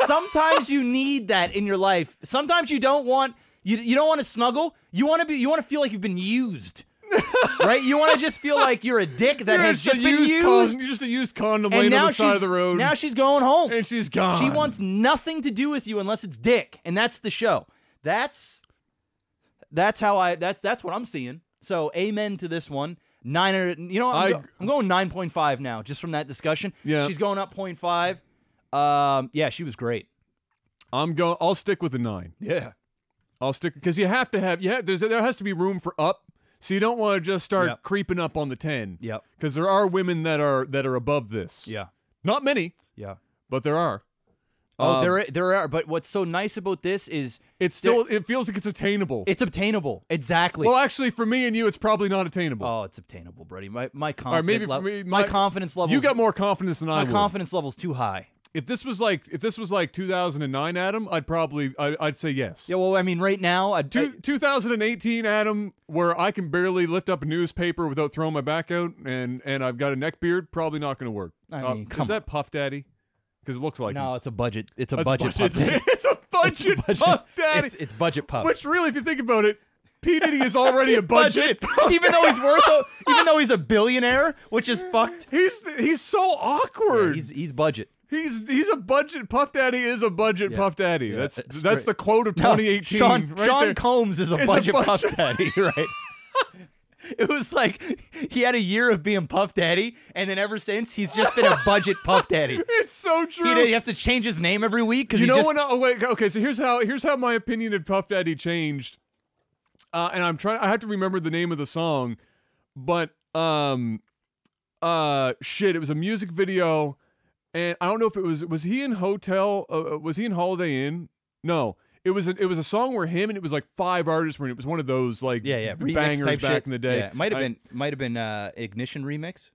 Sometimes you need that in your life. Sometimes you don't want... You don't want to snuggle. You want to feel like you've been used. Right? You want to just feel like you're a dick that has just been used. You're just a used condom laying on the side of the road. Now she's going home. And she's gone. She wants nothing to do with you unless it's dick. And that's the show. That's what I'm seeing. So amen to this one. 900. You know what? I'm going 9.5 now, just from that discussion. Yeah. She's going up 0.5. Yeah, she was great. I'll stick with a 9. Yeah. I'll stick because you have to have there has to be room for up. So you don't want to just start creeping up on the 10. Yep. Because there are women that are above this. Yeah. Not many. Yeah. But there are. Oh, there are. But what's so nice about this is it feels like it's attainable. It's obtainable. Exactly. Well, actually, for me and you, it's probably not attainable. Oh, it's obtainable, buddy. My confidence. Right, maybe for me, my confidence level. You got more confidence than I would. My confidence level's too high. If this was like 2009 Adam, I'd say yes. Yeah, well, I mean, right now, 2018 Adam, where I can barely lift up a newspaper without throwing my back out, and I've got a neck beard, probably not going to work. I mean, is that Puff Daddy? Because it looks like no, it's a budget. It's a That's budget Puff Daddy. It's a budget Puff Daddy. It's budget Puff. Which really, if you think about it, P Diddy is already a budget. Even though he's a billionaire, which is fucked. He's so awkward. Yeah, he's budget. He's a budget. Puff Daddy is a budget Puff Daddy. Yeah, that's the quote of 2018. No, Sean Combs is a budget Puff Daddy, right? It was like he had a year of being Puff Daddy, and then ever since he's just been a budget Puff Daddy. It's so true. You have to change his name every week because okay. So here's how my opinion of Puff Daddy changed, and I have to remember the name of the song, but shit, it was a music video. And I don't know if it was he in Hotel? Was he in Holiday Inn? No, it was a song where him and it was like 5 artists were in it. It was one of those like bangers type back shit. in the day. Yeah, it might have been Ignition remix.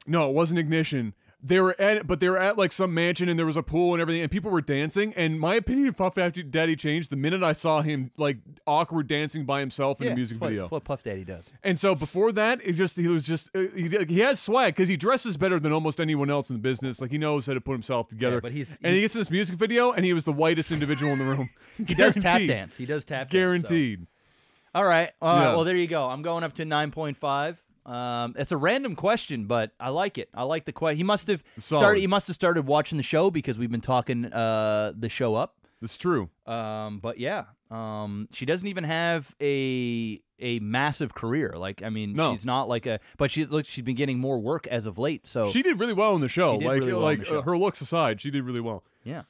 No, it wasn't Ignition. They were at like some mansion and there was a pool and everything and people were dancing. And my opinion of Puff Daddy changed the minute I saw him like awkward dancing by himself in a music video. That's what Puff Daddy does. And so before that, he has swag because he dresses better than almost anyone else in the business. Like he knows how to put himself together. Yeah, but he gets in this music video and he was the whitest individual in the room. He does tap dance. He does tap dance. Guaranteed. So. All right. Well, there you go. I'm going up to 9.5. It's a random question, but I like it. I like the question. He must have started watching the show because we've been talking the show up. That's true. But yeah. She doesn't even have a a massive career. Like, I mean, No. she's not like a, but she's been getting more work as of late. So She did really well in the show. She did Like, really well in the show. her looks aside, she did really well. yeah.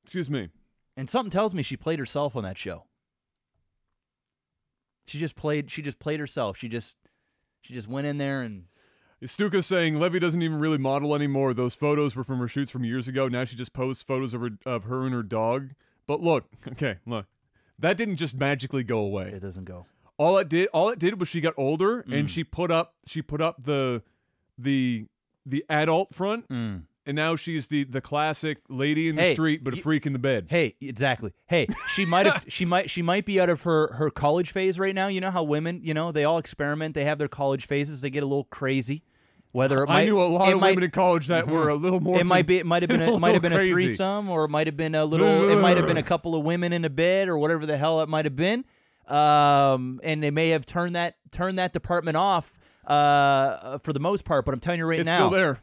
Excuse me. And something tells me she played herself on that show. She just played herself. She just went in there and Stuka's saying Levy doesn't even really model anymore. Those photos were from her shoots from years ago. Now she just posts photos of her and her dog. But look, that didn't just magically go away. it doesn't go. All it did was she got older and she put up the adult front, and now she's the classic lady in the street, but a freak in the bed. Hey, exactly. Hey, she might be out of her college phase right now. You know how women, they all experiment. They have their college phases. They get a little crazy. Whether I knew a lot of women in college that were a little more. It might have been a threesome, or it might have been a little. It might have been a couple of women in a bed, or whatever the hell it might have been. And they may have turned that department off for the most part. But I'm telling you right now, it's still there.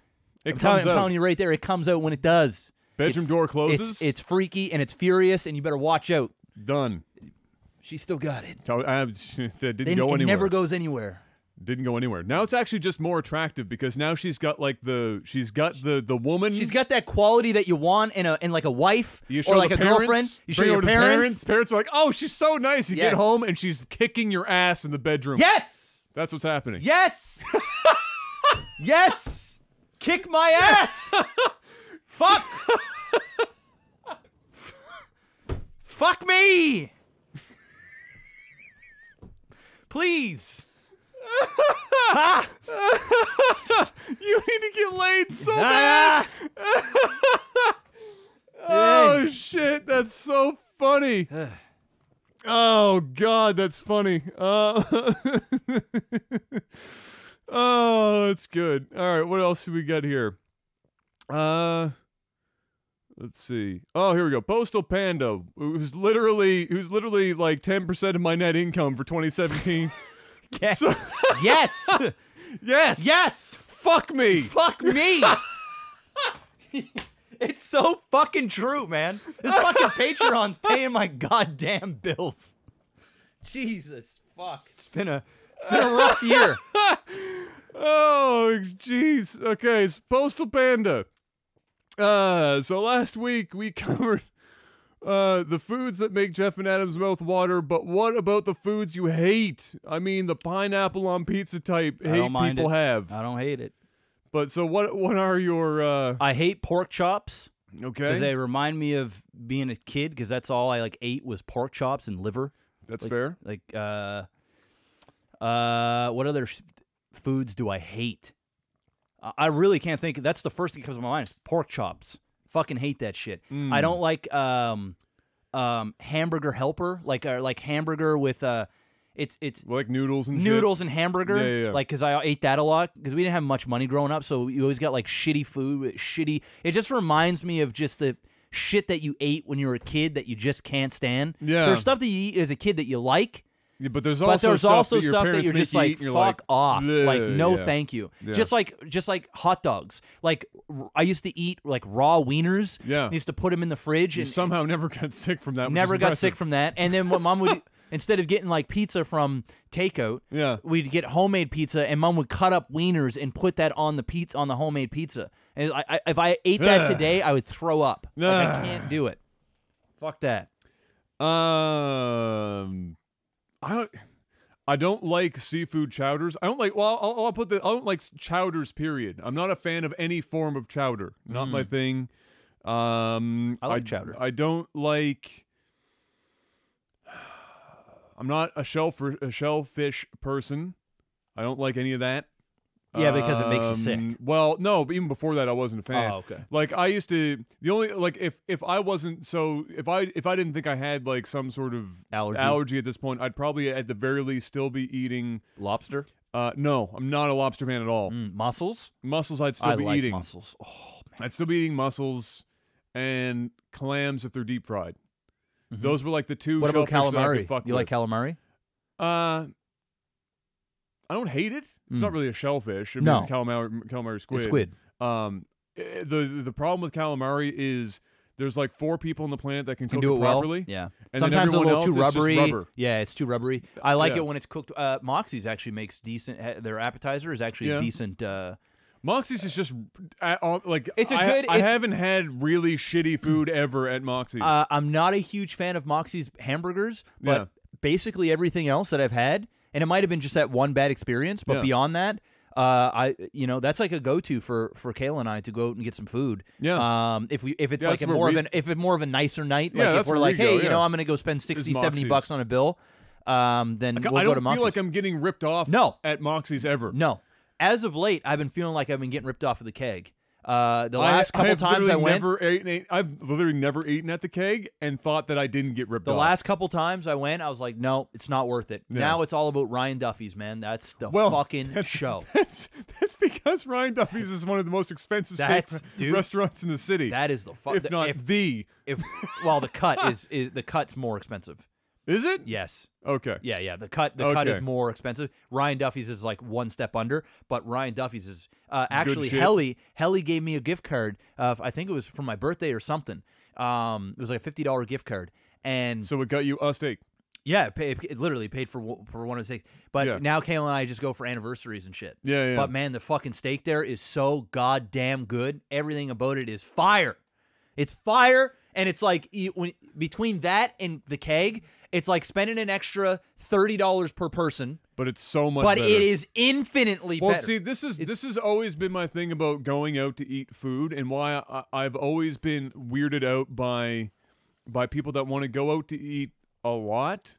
I'm telling you right there, it comes out when it does. Bedroom door closes. It's freaky and it's furious, and you better watch out. Done. She still got it. That didn't go anywhere. It never goes anywhere. Didn't go anywhere. Now it's actually just more attractive because now she's got like the woman. She's got that quality that you want in like a wife or like a girlfriend. You show your parents. Parents are like, "Oh, she's so nice." You Yes. get home and she's kicking your ass in the bedroom. Yes. That's what's happening. Yes. Yes. Kick my ass. Fuck. Fuck me. Please. You need to get laid so bad. Oh shit, that's so funny. Oh god, that's funny. Oh, that's good. All right, what else do we got here? Let's see. Oh, here we go. Postal Panda, who's literally like 10% of my net income for 2017. Yes. So Yes. yes. Yes. Fuck me. Fuck me. It's so fucking true, man. This fucking Patreon's paying my goddamn bills. Jesus fuck. It's been a rough year. Oh, jeez. Okay, it's Postal Panda. So last week we covered the foods that make Jeff and Adam's mouth water, but what about the foods you hate? I mean, the pineapple on pizza type hate people have. I don't hate it. But so what are your I hate pork chops. Okay. Because they remind me of being a kid, because that's all I ate was pork chops and liver. That's fair. Like what other foods do I hate? I really can't think. That's the first thing that comes to my mind is pork chops. Fucking hate that shit. I don't like hamburger helper, like hamburger with it's like noodles and noodles shit. and hamburger. Yeah. Like, because I ate that a lot because we didn't have much money growing up, so you always got like shitty food, shitty. It just reminds me of just the shit that you ate when you were a kid that you just can't stand. Yeah. There's stuff that you eat as a kid that you like. Yeah, but there's also stuff that you're just like, fuck off. Like, no, thank you. Yeah. Just like hot dogs. Like, I used to eat like raw wieners. Yeah. I used to put them in the fridge. You and somehow never got sick from that. Never got sick from that. And then what Mom would, instead of getting like pizza from takeout, we'd get homemade pizza, and Mom would cut up wieners and put that on the pizza, on the homemade pizza. And if I ate that today, I would throw up. Like, I can't do it. Fuck that. I don't like seafood chowders. I don't like. Well, I'll put the. I don't like chowders. Period. I'm not a fan of any form of chowder. Not my thing. I like chowder. I don't like. I'm not a shellfish person. I don't like any of that. Yeah, because it makes you sick. Well, no, but even before that, I wasn't a fan. Oh, okay. Like, I used to, the only, like, if I wasn't, so if I didn't think I had like some sort of allergy at this point, I'd probably at the very least still be eating lobster. No, I'm not a lobster fan at all. Mussels. I'd still be eating mussels. Oh man, I'd still be eating mussels and clams if they're deep fried. Those were like the two. What about calamari? You like calamari? I don't hate it. It's not really a shellfish. I mean, No. it's calamari squid. It's squid. The problem with calamari is There's like 4 people on the planet that can cook do it properly. well. Yeah. And Sometimes then a little everyone too else is just rubbery. rubber. Yeah, it's too rubbery. I like Yeah. it when it's cooked. Moxie's actually makes decent. Their appetizer is actually Yeah. decent. Moxie's is just like It's a I, good- I it's- haven't had really shitty food ever at Moxie's. I'm not a huge fan of Moxie's hamburgers, but Yeah. basically everything else that I've had, and it might have been just that one bad experience, but Yeah. beyond that, that's like a go-to for Kayla and I to go out and get some food. Yeah. If it's Yeah, like that's a where more we- of an if it's more of a nicer night, Yeah, like if that's we're where like, we go, hey, yeah. I'm gonna go spend 60, 70 Moxie's. bucks on a bill, then I we'll don't go to feel Moxie's. like I'm getting ripped off. No. At Moxie's ever. No. As of late, I've been feeling like I've been getting ripped off of the keg. The last couple have times I literally went, I've literally never eaten at the keg and thought that I didn't get ripped the off. last couple times I went, I was like, no, it's not worth it. Yeah. Now it's all about Ryan Duffy's, man. That's the Well, fucking show. That's because Ryan Duffy's is one of the most expensive steak Dude, restaurants in the city. That is the if not the. well, the cut is the cut's more expensive. Is it? Yes. Okay. Yeah. The cut is Okay. more expensive. Ryan Duffy's is like one step under, but Ryan Duffy's is actually shit. Helly gave me a gift card. I think it was for my birthday or something. It was like a $50 gift card, and So it got you a steak. yeah, it literally paid for one of the steaks. But Yeah. now Kayla and I just go for anniversaries and shit. Yeah. But man, the fucking steak there is so goddamn good. Everything about it is fire. It's fire, and it's like between that and the keg, it's like spending an extra $30 per person. But it's so much But better. it is infinitely Well, better. see, this has always been my thing about going out to eat food, and why I've always been weirded out by people that want to go out to eat a lot,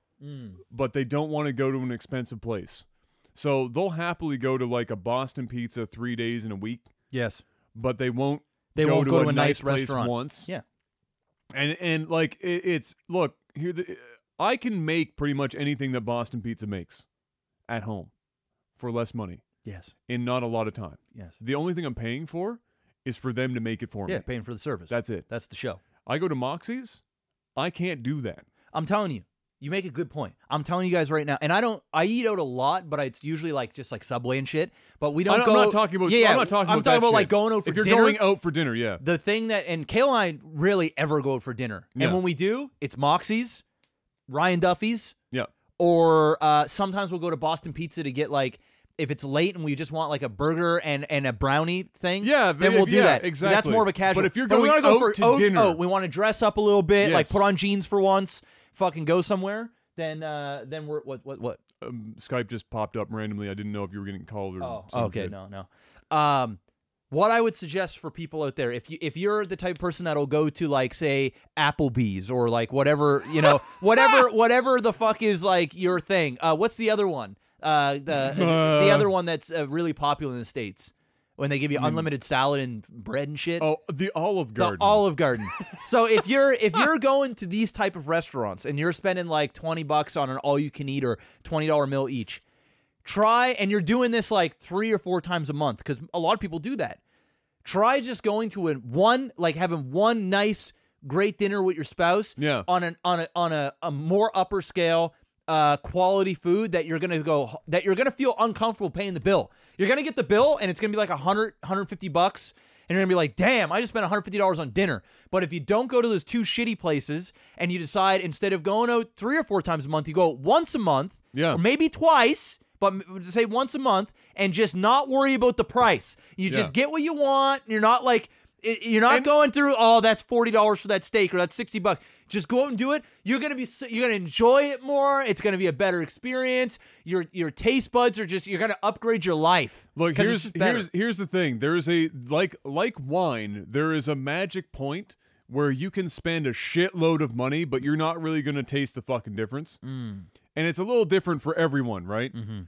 but they don't want to go to an expensive place. So they'll happily go to like a Boston Pizza 3 days in a week, Yes. but they won't. They go won't to go to a a nice place restaurant once. Yeah. And like it's look here. I can make pretty much anything that Boston Pizza makes at home for less money Yes. in not a lot of time. Yes. The only thing I'm paying for is for them to make it for Yeah, me. paying for the service. That's it. That's the show. I go to Moxie's, I can't do that. I'm telling you. You make a good point. I'm telling you guys right now, and I eat out a lot, but it's usually like just like Subway and shit. But we don't I'm go. not talking about. Yeah, I'm not talking about. talking that about like shit. going out for if you're dinner. going out for dinner, yeah. The thing that and Kayla and I really ever go out for dinner, Yeah. and when we do, it's Moxie's, Ryan Duffy's, Yeah. or sometimes we'll go to Boston Pizza to get like if it's late and we just want like a burger and a brownie thing. Yeah, then we'll do yeah, that. exactly. That's more of a casual. But if you're we going wanna go out for to dinner, we want to dress up a little bit, like Yes. put on jeans for once, fucking go somewhere. Then we're what? Skype just popped up randomly. I didn't know if you were getting called or. Oh, some okay, shit. no. What I would suggest for people out there, if you're the type of person that'll go to like say Applebee's or like whatever whatever the fuck is like your thing. What's the other one? The other one that's really popular in the States when they give you unlimited salad and bread and shit. Oh, the Olive Garden. The Olive Garden. So if you're going to these type of restaurants and you're spending like $20 on an all you can eat or $20 meal each, try, and you're doing this like 3 or 4 times a month because a lot of people do that. Try just going to having one nice great dinner with your spouse. Yeah. On a more upper scale quality food that you're gonna feel uncomfortable paying the bill. You're gonna get the bill and it's gonna be like $150, and you're gonna be like, damn, I just spent $150 on dinner. But if you don't go to those 2 shitty places and you decide instead of going out 3 or 4 times a month, you go once a month, Yeah. or maybe twice, but say once a month, and just not worry about the price. You just get what you want. You're not like. You're not going through, oh, that's $40 for that steak or that's $60. Just go out and do it. You're gonna enjoy it more. It's gonna be a better experience. Your taste buds are you're gonna upgrade your life. Look, 'Cause it's just better. here's the thing. There is a like wine. There is a magic point where you can spend a shitload of money, but you're not really gonna taste the fucking difference. And it's a little different for everyone, right? Mm-hmm.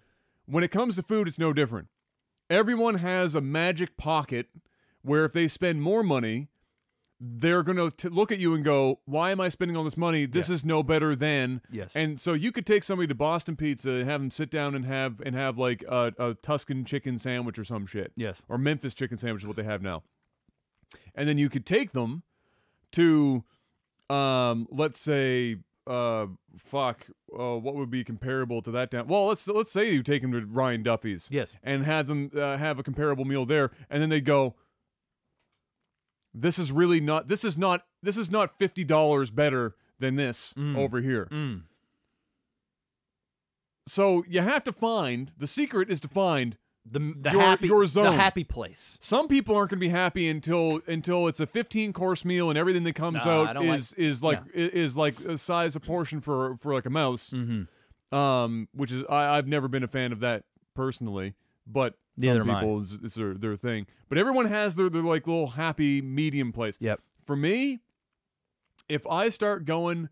When it comes to food, it's no different. Everyone has a magic pocket where if they spend more money, they're going to look at you and go, why am I spending all this money? This is no better than. Yes. And so you could take somebody to Boston Pizza and have them sit down and have like a Tuscan chicken sandwich or some shit. Yes. Or Memphis chicken sandwich is what they have now. And then you could take them to, let's say, what would be comparable to that down? Well, let's say you take them to Ryan Duffy's. Yes. And have them have a comparable meal there. And then they go, this is really not. This is not $50 better than this over here. So you have to find, the secret is to find your zone. The happy place. Some people aren't going to be happy until it's a 15-course meal and everything that comes out is like a size of portion for like a mouse. Which is I've never been a fan of that personally, but some people it's their thing. But everyone has their like little happy medium place. Yep. For me, if I start going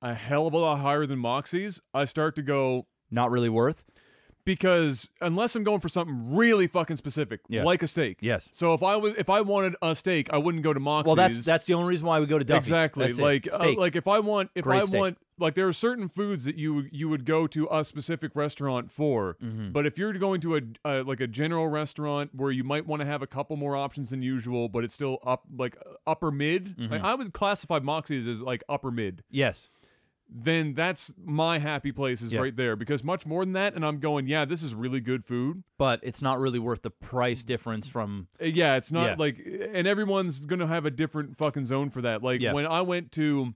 a hell of a lot higher than Moxie's, I start to go not really worth. Because unless I'm going for something really fucking specific, like a steak. Yes. So if I wanted a steak, I wouldn't go to Moxie's. Well, that's the only reason why we go to Duffy's. Exactly. Like if I want like there are certain foods that you would go to a specific restaurant for. But if you're going to a general restaurant where you might want to have a couple more options than usual, but it's still upper mid, like I would classify Moxie's as like upper mid. Yes. Then that's my happy place is right there. Because much more than that, and I'm going, yeah, this is really good food. But it's not really worth the price difference from... Yeah, it's not like... And everyone's going to have a different fucking zone for that. Like, when I went to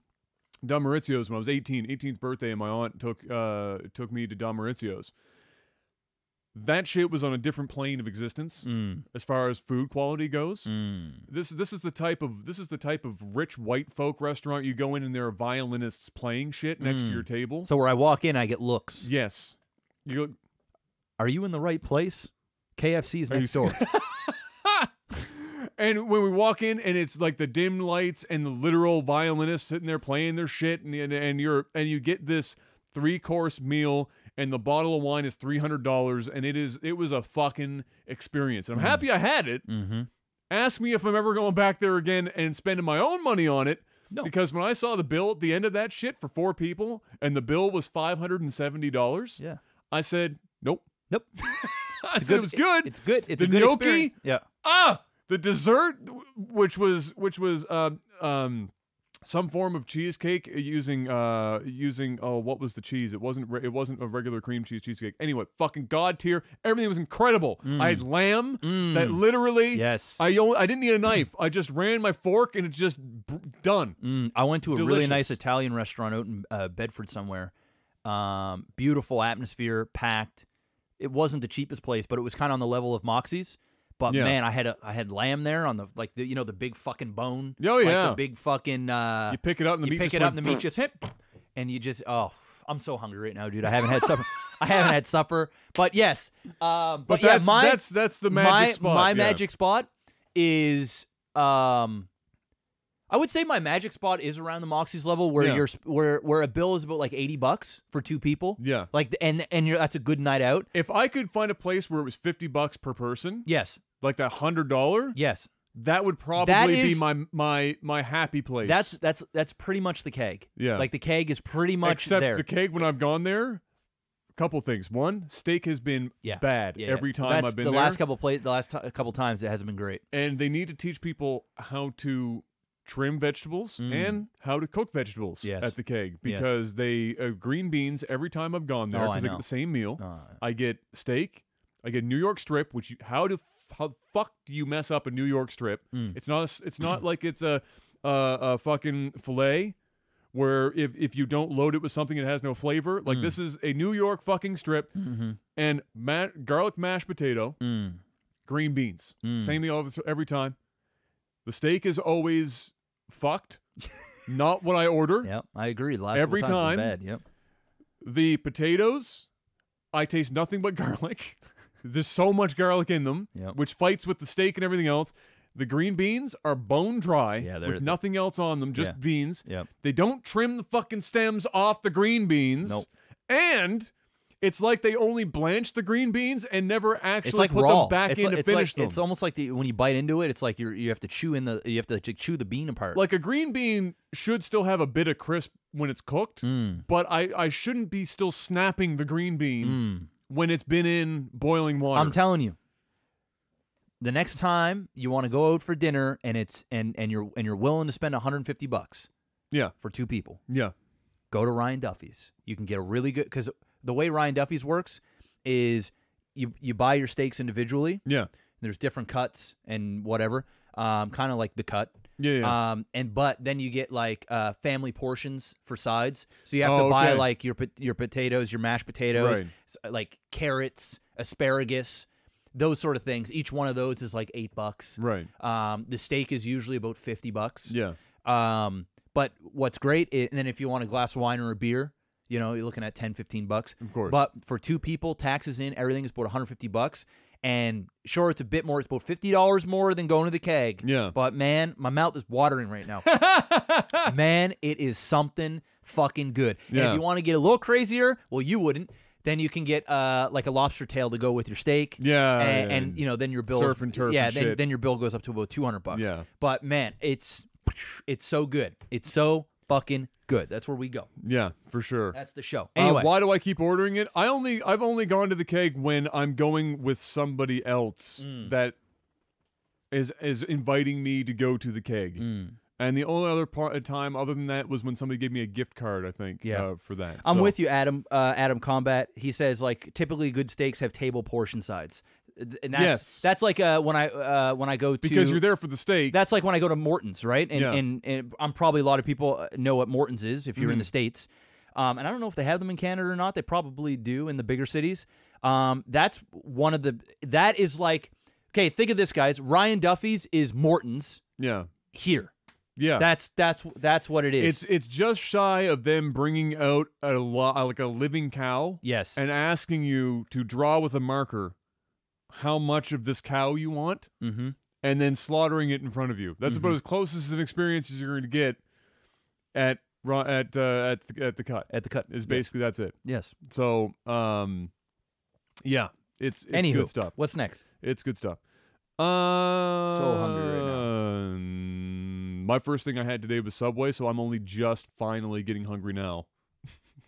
Don Maurizio's when I was 18th birthday, and my aunt took me to Don Maurizio's. That shit was on a different plane of existence as far as food quality goes. This is the type of rich white folk restaurant you go in and there are violinists playing shit next to your table. So where I walk in, I get looks. Yes. Are you in the right place? KFC's next door. And when we walk in and it's like the dim lights and the literal violinists sitting there playing their shit and you get this 3-course meal and the bottle of wine is $300 and it was a fucking experience. And I'm happy I had it. Ask me if I'm ever going back there again and spending my own money on it. No. Because when I saw the bill at the end of that shit for 4 people and the bill was $570, I said, nope. I said it was good. It's good. It's the a good gnocchi, experience. Yeah. The dessert, which was some form of cheesecake using what was the cheese? It wasn't a regular cream cheesecake. Anyway, fucking god tier. Everything was incredible. I had lamb that literally. Yes. I didn't need a knife. I just ran my fork and it's just done. I went to a Delicious. really nice Italian restaurant out in Bedford somewhere. Beautiful atmosphere, packed. It wasn't the cheapest place, but it was kind of on the level of Moxie's. But man, I had lamb there on the the big fucking bone. Oh yeah, like the big fucking. You pick it up and the meat just hit, and you just I'm so hungry right now, dude. I haven't had supper. I haven't had supper, but yes. But yeah, that's the magic spot. My magic spot is I would say my magic spot is around the Moxie's level where where a bill is about like $80 for 2 people. Yeah, like and that's a good night out. If I could find a place where it was $50 per person, yes. Like that $100, yes, that would probably be my happy place. That's pretty much the keg. Yeah, like the keg is pretty much except there. The keg when I've gone there. A couple things. One, steak has been bad every time I've been there. The last couple times it hasn't been great. And they need to teach people how to trim vegetables and how to cook vegetables at the keg because they green beans every time I've gone there because I get the same meal. I get steak. I get New York strip, which how the fuck do you mess up a New York strip? It's not like it's a fucking fillet where if you don't load it with something it has no flavor. Like this is a New York fucking strip and garlic mashed potato, green beans. Same thing every time. The steak is always fucked. Not what I order. Yep, I agree. The last every couple times time. was bad. Yep. The potatoes, I taste nothing but garlic. There's so much garlic in them, which fights with the steak and everything else. The green beans are bone dry with nothing else on them, just beans. Yep. They don't trim the fucking stems off the green beans. Nope. And it's like they only blanch the green beans and never actually put raw. them back in to finish them. It's almost like when you bite into it, it's like you have to chew chew the bean apart. Like a green bean should still have a bit of crisp when it's cooked, but I shouldn't be still snapping the green bean when it's been in boiling water. I'm telling you. The next time you want to go out for dinner and you're willing to spend $150 for 2 people. Yeah. Go to Ryan Duffy's. You can get a really good because the way Ryan Duffy's works is you buy your steaks individually. Yeah. There's different cuts and whatever, kind of like the cut. Yeah. But then you get like family portions for sides. So you have to buy like your potatoes, your mashed potatoes, like carrots, asparagus, those sort of things. Each one of those is like $8. Right. The steak is usually about $50. Yeah. But what's great, and then if you want a glass of wine or a beer, you know, you're looking at $10-15. Of course. But for 2 people, taxes in, everything is about $150. And sure, it's a bit more. It's about $50 more than going to the keg. Yeah. But man, my mouth is watering right now. Man, it is something fucking good. And if you want to get a little crazier, well, you wouldn't. Then you can get like a lobster tail to go with your steak. Yeah. And you know, then your bill surf and turf. Yeah. And then your bill goes up to about $200. Yeah. But man, it's so good. It's so fucking good. That's where we go. Yeah, for sure. That's the show. Anyway, why do I keep ordering it? I've only gone to the keg when I'm going with somebody else that is inviting me to go to the keg. And the only other time other than that was when somebody gave me a gift card, I think, for that. I'm with you, Adam. Adam Combat. He says like typically good steaks have table portion sides. And that's like when I go to, because you're there for the steak. That's like when I go to Morton's, right? And I'm probably a lot of people know what Morton's is if you're in the States. And I don't know if they have them in Canada or not. They probably do in the bigger cities. That's one of the that is like, okay, think of this, guys. Ryan Duffy's is Morton's. Yeah. Here. Yeah. That's what it is. It's just shy of them bringing out like a living cow. Yes. And asking you to draw with a marker how much of this cow you want, and then slaughtering it in front of you. That's about as close as an experience as you're going to get at the cut. At the cut is basically that's it. Yes. So, yeah, it's good stuff. What's next? It's good stuff. So hungry right now. My first thing I had today was Subway, so I'm only just finally getting hungry now.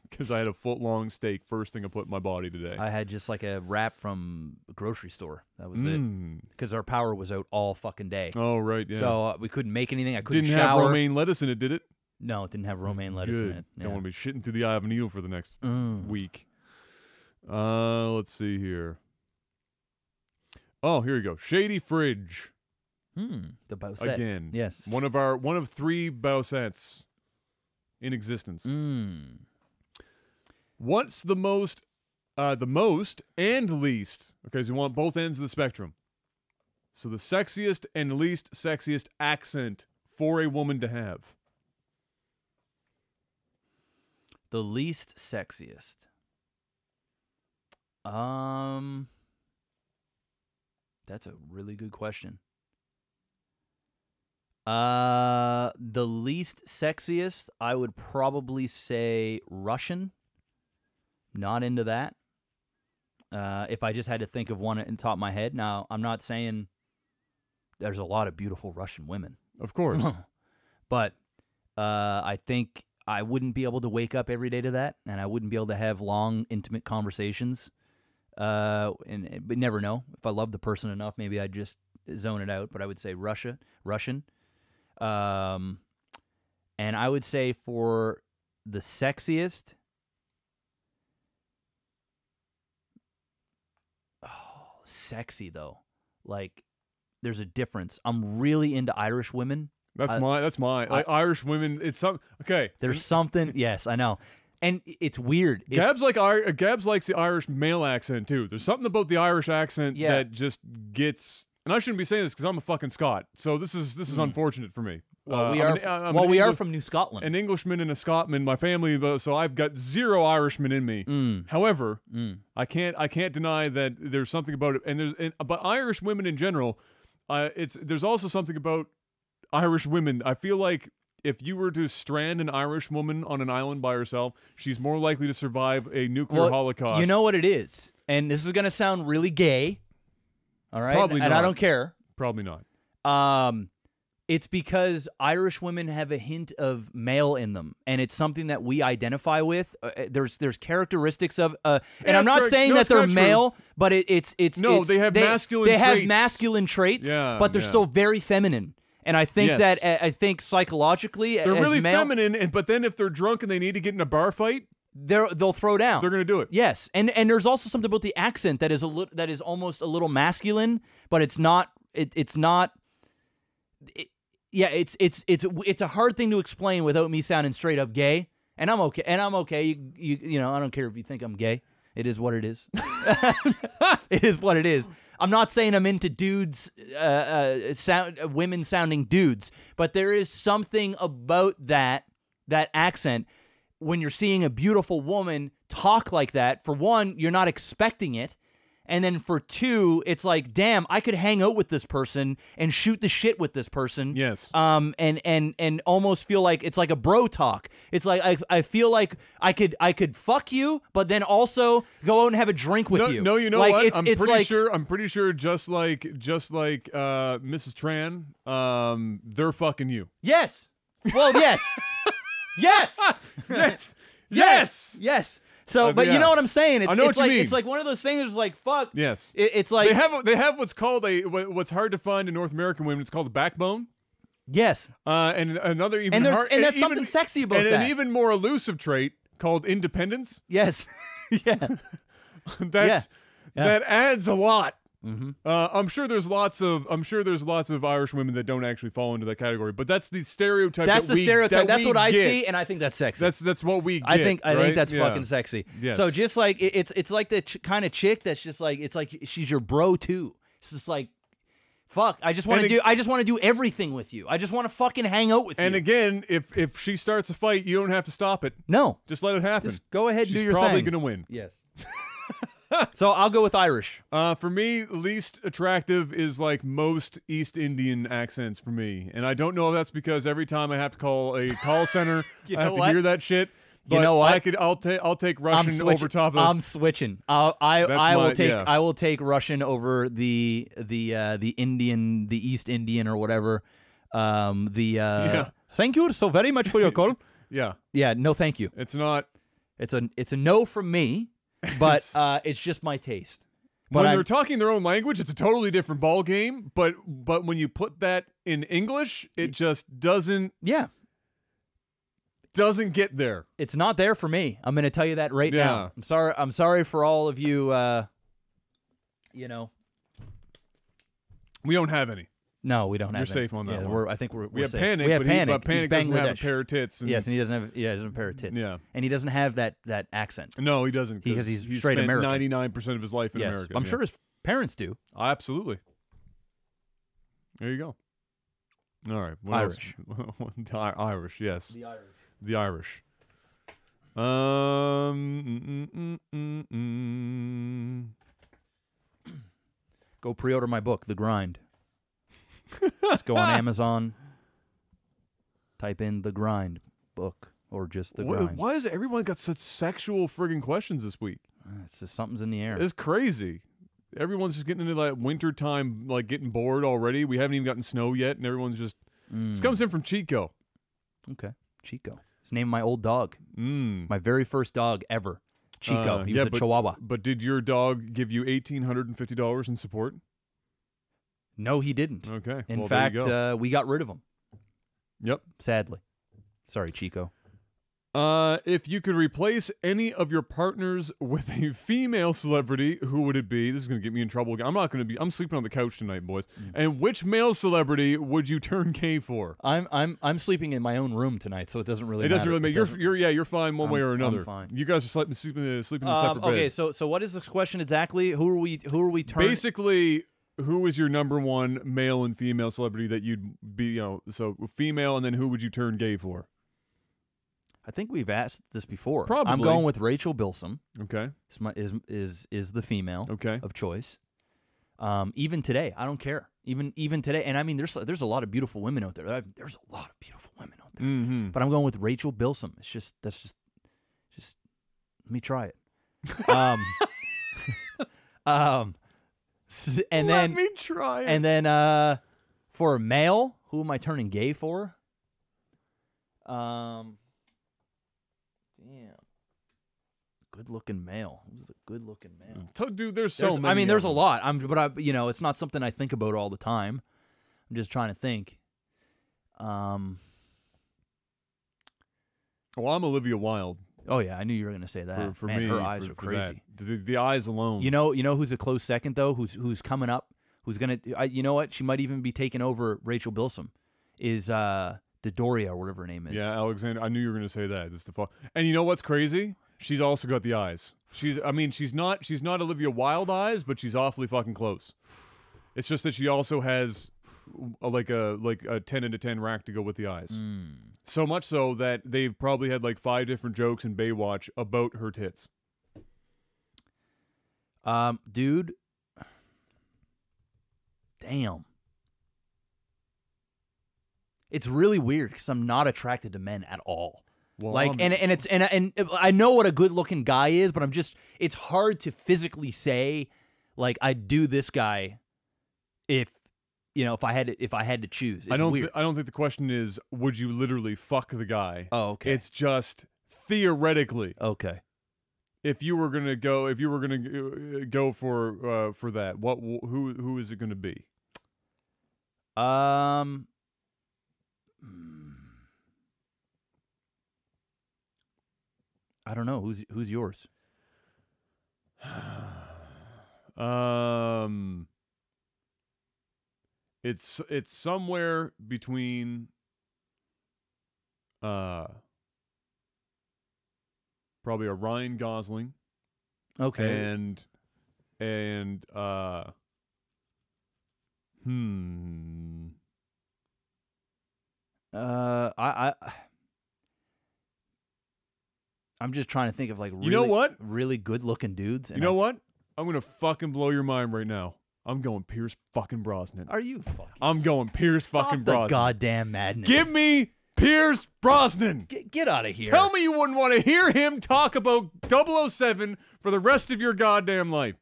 Because I had a foot-long steak first thing I put in my body today. I had just like a wrap from a grocery store. That was it. Because our power was out all fucking day. Oh, right, yeah. So we couldn't make anything. I couldn't shower. Didn't have romaine lettuce in it, did it? No, it didn't have romaine lettuce in it. Yeah. Don't want to be shitting through the eye of a needle for the next week. Let's see here. Oh, here we go. Shady Fridge. The Bowsette. Again. Yes. One of 3 Bowsettes in existence. What's the most and least? Okay, so you want both ends of the spectrum. So the sexiest and least sexiest accent for a woman to have. The least sexiest. That's a really good question. The least sexiest, I would probably say Russian. Not into that. If I just had to think of one in the top of my head. Now, I'm not saying there's a lot of beautiful Russian women. Of course. But I think I wouldn't be able to wake up every day to that, and I wouldn't be able to have long, intimate conversations. But never know. If I love the person enough, maybe I'd just zone it out. But I would say Russian. And I would say for the sexiest, sexy though, like there's a difference. I'm really into Irish women. That's my like Irish women. It's some okay. There's something. Yes, I know, and it's weird. Gabs likes the Irish male accent too. There's something about the Irish accent that just gets. And I shouldn't be saying this because I'm a fucking Scot. So this is unfortunate for me. Well, we are from New Scotland. An Englishman and a Scotsman, my family, so I've got 0 Irishmen in me. However, I can't deny that there's something about it, but Irish women in general, there's also something about Irish women. I feel like if you were to strand an Irish woman on an island by herself, she's more likely to survive a nuclear holocaust. You know what it is, and this is gonna sound really gay. All right, probably and not. I don't care. Probably not. It's because Irish women have a hint of male in them, and it's something that we identify with. There's characteristics of, and I'm not saying that they're male, but it's they have masculine traits. They have masculine traits, but they're still very feminine. And I think that psychologically, they're as really male, feminine. But then if they're drunk and they need to get in a bar fight, they'll throw down. They're going to do it. Yes, and there's also something about the accent that is that is almost a little masculine, but it's not. It's not. It's a hard thing to explain without me sounding straight up gay. And I'm okay. You know, I don't care if you think I'm gay. It is what it is. It is what it is. I'm not saying I'm into dudes, women sounding dudes, but there is something about that accent when you're seeing a beautiful woman talk like that. For one, you're not expecting it. And then for two, it's like, damn, I could hang out with this person and shoot the shit with this person. Yes. And almost feel like it's like a bro talk. It's like I feel like I could fuck you, but then also go out and have a drink with you. No, you know like, what? I'm pretty sure. Just like Mrs. Tran, they're fucking you. Yes. Well, yes. Yes. Yes. Yes. Yes. So, but yeah. you know what I'm saying? I know what you mean. It's like one of those things. It's like fuck. Yes. It's like they have what's called what's hard to find in North American women. It's called a backbone. Yes. And another even there's something sexy about that. And an even more elusive trait called independence. Yes. Yeah. That adds a lot. Mm-hmm. I'm sure there's lots of Irish women that don't actually fall into that category, but that's the stereotype. That's the stereotype. That's what I get. see, and I think that's sexy. That's what we get. I think right? that's yeah. fucking sexy. Yes. So just like it's like the kind of chick that's just like it's like she's your bro too. It's just like fuck. I just want to do everything with you. I just want to fucking hang out with you. And again, if she starts a fight, you don't have to stop it. No, just let it happen. Just go ahead and She's do your thing. She's probably gonna win. Yes. So I'll go with Irish. For me, least attractive is like most East Indian accents for me, and I don't know if that's because every time I have to call a call center, I have to hear that shit. But you know what? I'll take Russian over top of. I'm switching. I will take Russian over the Indian, the East Indian or whatever. Thank you so very much for your call. Yeah. Yeah. No, thank you. It's not. It's a no from me. But it's just my taste. But when they're talking their own language, it's a totally different ball game. But when you put that in English, it just doesn't. Yeah. Doesn't get there. It's not there for me. I'm going to tell you that right now. I'm sorry for all of you. You know. We don't have any. No, we don't have. You're safe on that one. I think we have safe. Panic. We have Panic. But Panic doesn't have a pair of tits. Yes, and he doesn't have a pair of tits. Yeah, and he doesn't have that accent. No, he doesn't because he's straight American. 99% of his life in America. I'm sure his parents do. Absolutely. There you go. All right, Irish. Irish, yes. The Irish. Go pre-order my book, The Grind. Just go on Amazon, type in The Grind book, or just The Grind. Why has everyone got such sexual friggin' questions this week? It's just something's in the air. It's crazy. Everyone's just getting into that winter time, like getting bored already. We haven't even gotten snow yet, and everyone's just... This comes in from Chico. Okay, Chico. It's named my old dog. My very first dog ever. Chico. He was a Chihuahua. But did your dog give you $1,850 in support? No, he didn't. Okay. In fact, we got rid of him. Yep. Sadly. Sorry, Chico. If you could replace any of your partners with a female celebrity, who would it be? This is going to get me in trouble again. I'm sleeping on the couch tonight, boys. And which male celebrity would you turn gay for? I'm sleeping in my own room tonight, so it doesn't really matter. It doesn't really matter. You're fine one way or another. I'm fine. You guys are sleeping in separate beds. Okay, so what is this question exactly? Who are we turning? Basically, who is your number one male and female celebrity that you'd be, so female, and then who would you turn gay for? I think we've asked this before. Probably. I'm going with Rachel Bilson. Okay. Is the female of choice. Even today, I don't care. Even today, and I mean, there's a lot of beautiful women out there. There's a lot of beautiful women out there. Mm-hmm. But I'm going with Rachel Bilson. Just let me try it. And let then me try it. And then for a male, who am I turning gay for? Damn. Good-looking male. Who's the good-looking male? Dude, there's so many. I mean, there's a lot. It's not something I think about all the time. I'm just trying to think. Well, I'm Olivia Wilde. Oh yeah, I knew you were gonna say that. For Man, me, her eyes for are crazy. The eyes alone. You know who's a close second though? Who's coming up? Who's gonna? You know what? She might even be taking over Rachel Bilson. Is Dodoria or whatever her name is? Yeah, Alexander. I knew you were gonna say that. It's the fall. And you know what's crazy? She's also got the eyes. She's not Olivia Wilde eyes, but she's awfully fucking close. It's just that she also has like a 10 out of 10 rack to go with the eyes. So much so that they've probably had like 5 different jokes in Baywatch about her tits. Dude. Damn. It's really weird because I'm not attracted to men at all. Well, like, and I know what a good looking guy is, but it's hard to physically say, like, I'd do this guy if I had to choose. It's weird. I don't think the question is, would you literally fuck the guy? Oh, okay. It's just theoretically. Okay. If you were gonna go for that, who is it gonna be? I don't know. Who's yours? It's somewhere between probably a Ryan Gosling. Okay. And I'm just trying to think of like really, you know what? Really good looking dudes. You know what? I'm gonna fucking blow your mind right now. I'm going Pierce fucking Brosnan. Are you fucking? I'm going Pierce fucking Brosnan. The goddamn madness. Give me Pierce Brosnan. Get out of here. Tell me you wouldn't want to hear him talk about 007 for the rest of your goddamn life.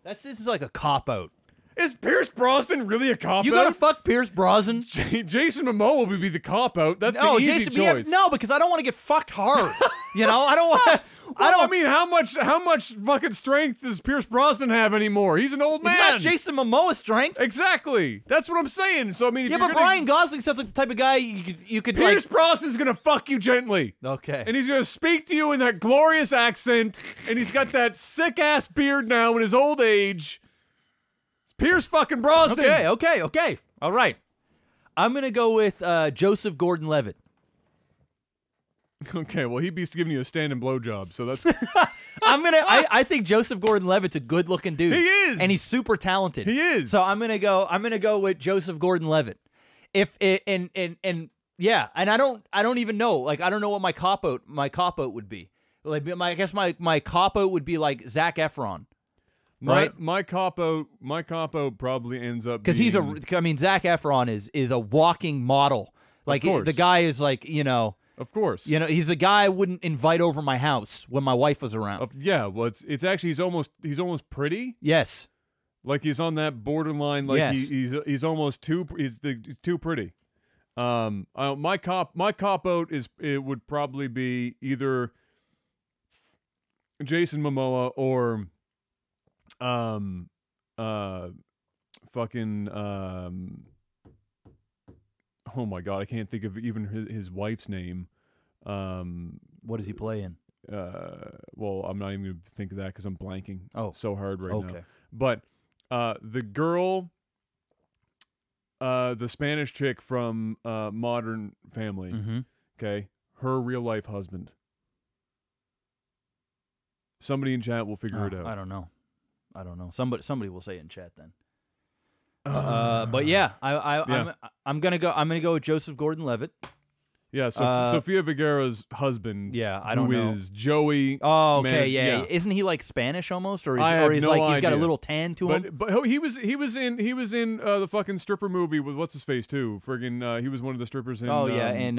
This is like a cop out. Is Pierce Brosnan really a cop-out? You gotta fuck Pierce Brosnan? Jason Momoa would be the cop-out. That's the easy choice. No, because I don't want to get fucked hard. You know, I don't want. I mean, how much fucking strength does Pierce Brosnan have anymore? He's an old man. He's not Jason Momoa's strength. Exactly. That's what I'm saying. So I mean, if but Ryan Gosling sounds like the type of guy you could. Pierce Brosnan's gonna fuck you gently. Okay. And he's gonna speak to you in that glorious accent, and he's got that sick ass beard now in his old age. Pierce fucking Brosnan. Okay. All right. I'm going to go with Joseph Gordon-Levitt. Okay, well, he'd be giving you a standing blowjob, so that's... I think Joseph Gordon-Levitt's a good-looking dude. He is. And he's super talented. He is. So I'm going to go with Joseph Gordon-Levitt. Yeah, and I don't even know. Like, I don't know what my cop-out would be. Like, I guess my cop-out would be like Zac Efron. Right, my cop out probably ends up because he's Zac Efron is a walking model. Like the guy is like of course he's a guy I wouldn't invite over my house when my wife was around. Yeah, well it's actually he's almost pretty. Yes, like he's on that borderline. Like yes. he's almost too pretty. My cop out would probably be either Jason Momoa or. Oh my god, I can't think of even his wife's name. What does he play in? Well, I'm not even going to think of that because I'm blanking. So hard right now. Okay. But the girl, the Spanish chick from Modern Family. Mm-hmm. Okay, her real life husband. Somebody in chat will figure it out. I don't know. Somebody will say it in chat then. But yeah, I'm gonna go with Joseph Gordon-Levitt. Yeah, so Sofia Vergara's husband. Yeah, I don't know. Who is Joey? Oh, okay, yeah. Isn't he like Spanish almost, or he's he's got a little tan to him? But he was in the fucking stripper movie with what's his face too. Friggin' he was one of the strippers in. Oh yeah, and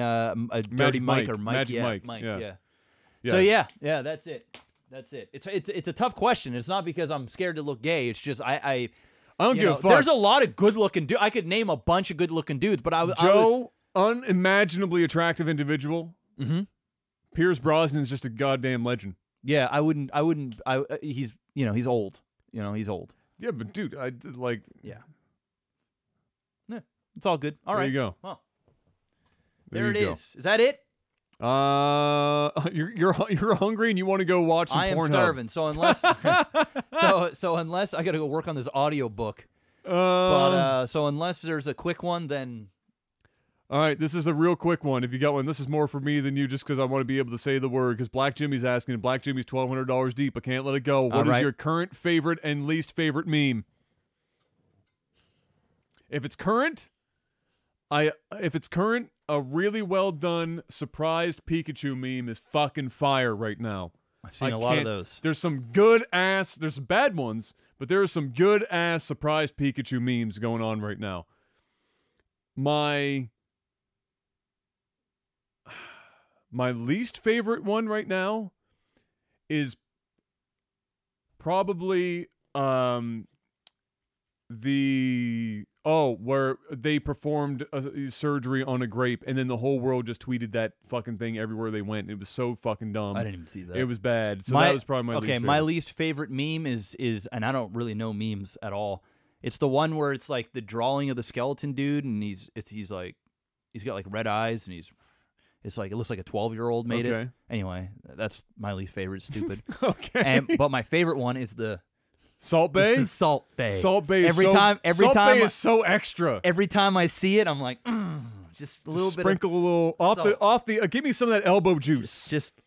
Dirty Mike or Mike. Magic Mike. Yeah. So yeah, that's it. That's it. It's a tough question. It's not because I'm scared to look gay. It's just I don't give a fuck. There's a lot of good-looking dudes. I could name a bunch of good-looking dudes, but I was unimaginably attractive individual. Mm-hmm. Pierce Brosnan's just a goddamn legend. Yeah, I wouldn't. He's he's old. He's old. Yeah, but dude, I like. Yeah. It's all good. All right. There you go. Well, there it is. Is that it? You're hungry and you want to go watch some I am Pornhub. starving. So unless so unless I got to go work on this audio book, so unless there's a quick one, then. All right, this is a real quick one. If you got one, this is more for me than you, just because I want to be able to say the word. Because Black Jimmy's asking, and Black Jimmy's $1,200 deep. I can't let it go. What is your current favorite and least favorite meme? If it's current, a really well done surprised Pikachu meme is fucking fire right now. I've seen a lot of those. There's some good ass. There's some bad ones, but there are some good ass surprised Pikachu memes going on right now. My least favorite one right now is probably where they performed a surgery on a grape and then the whole world just tweeted that fucking thing everywhere they went. It was so fucking dumb. I didn't even see that. It was bad. So that was probably my least favorite. My least favorite meme is and I don't really know memes at all. It's the one where it's like the drawing of the skeleton dude and he's got like red eyes and it's like it looks like a 12-year-old made it. Anyway, that's my least favorite. Stupid. Okay. But my favorite one is the Salt Bay. The Salt Bay. Salt Bay. Every time Salt Bay is so extra. Every time I see it, I'm like, just a little bit. Sprinkle a little off the. Give me some of that elbow juice. Just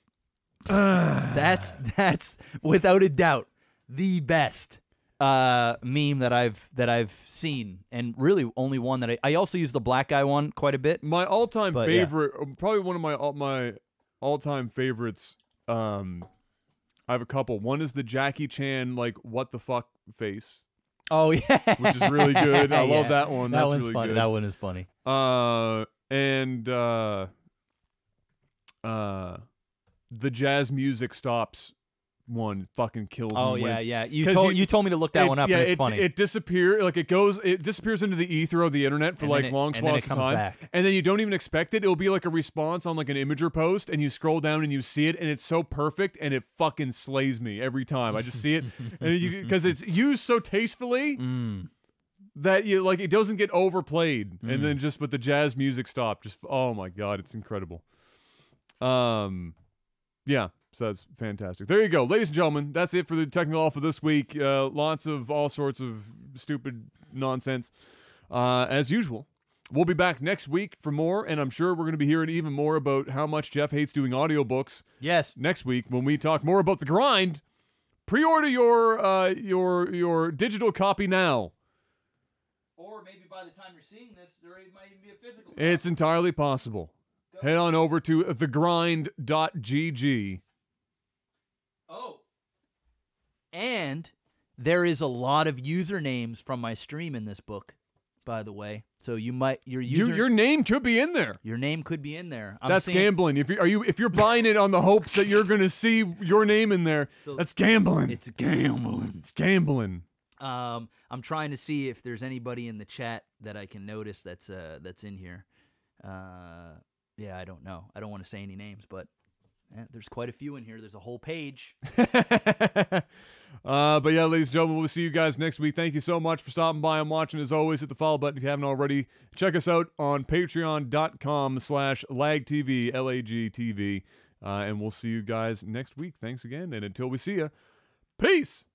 that's without a doubt the best meme that I've seen, and really only one that I also use the black guy one quite a bit. My all-time favorite, probably one of my all-time favorites. I have a couple. One is the Jackie Chan like what the fuck face. Oh yeah, which is really good. I love that one. That's one's really funny. good. That one is funny. The jazz music stops one fucking kills me. Oh yeah. You told me to look that one up, and it's funny. It disappears into the ether of the internet for long swaths of time, and then you don't even expect it. It'll be like a response on like an Imager post, and you scroll down and you see it, and it's so perfect, and it fucking slays me every time. I just see it, and because it's used so tastefully that you like it doesn't get overplayed, and then just but the jazz music stop. Just oh my god, it's incredible. Yeah. So that's fantastic. There you go. Ladies and gentlemen, that's it for the Technical Alpha this week. Lots of all sorts of stupid nonsense. As usual, we'll be back next week for more, and I'm sure we're going to be hearing even more about how much Jeff hates doing audiobooks. Yes. Next week when we talk more about the grind. Pre-order your digital copy now. Or maybe by the time you're seeing this, there might even be a physical copy. It's entirely possible. Head on over to thegrind.gg. Oh. And there is a lot of usernames from my stream in this book, by the way. So your name could be in there. Your name could be in there. That's gambling. If you're buying it on the hopes that you're going to see your name in there, that's gambling. It's gambling. It's gambling. I'm trying to see if there's anybody in the chat that I can notice that's in here. Yeah, I don't know. I don't want to say any names, but there's quite a few in here. There's a whole page. But yeah, ladies and gentlemen, we'll see you guys next week. Thank you so much for stopping by and watching. As always, hit the follow button if you haven't already. Check us out on patreon.com/LAGTV, LAGTV. And we'll see you guys next week. Thanks again. And until we see you, peace.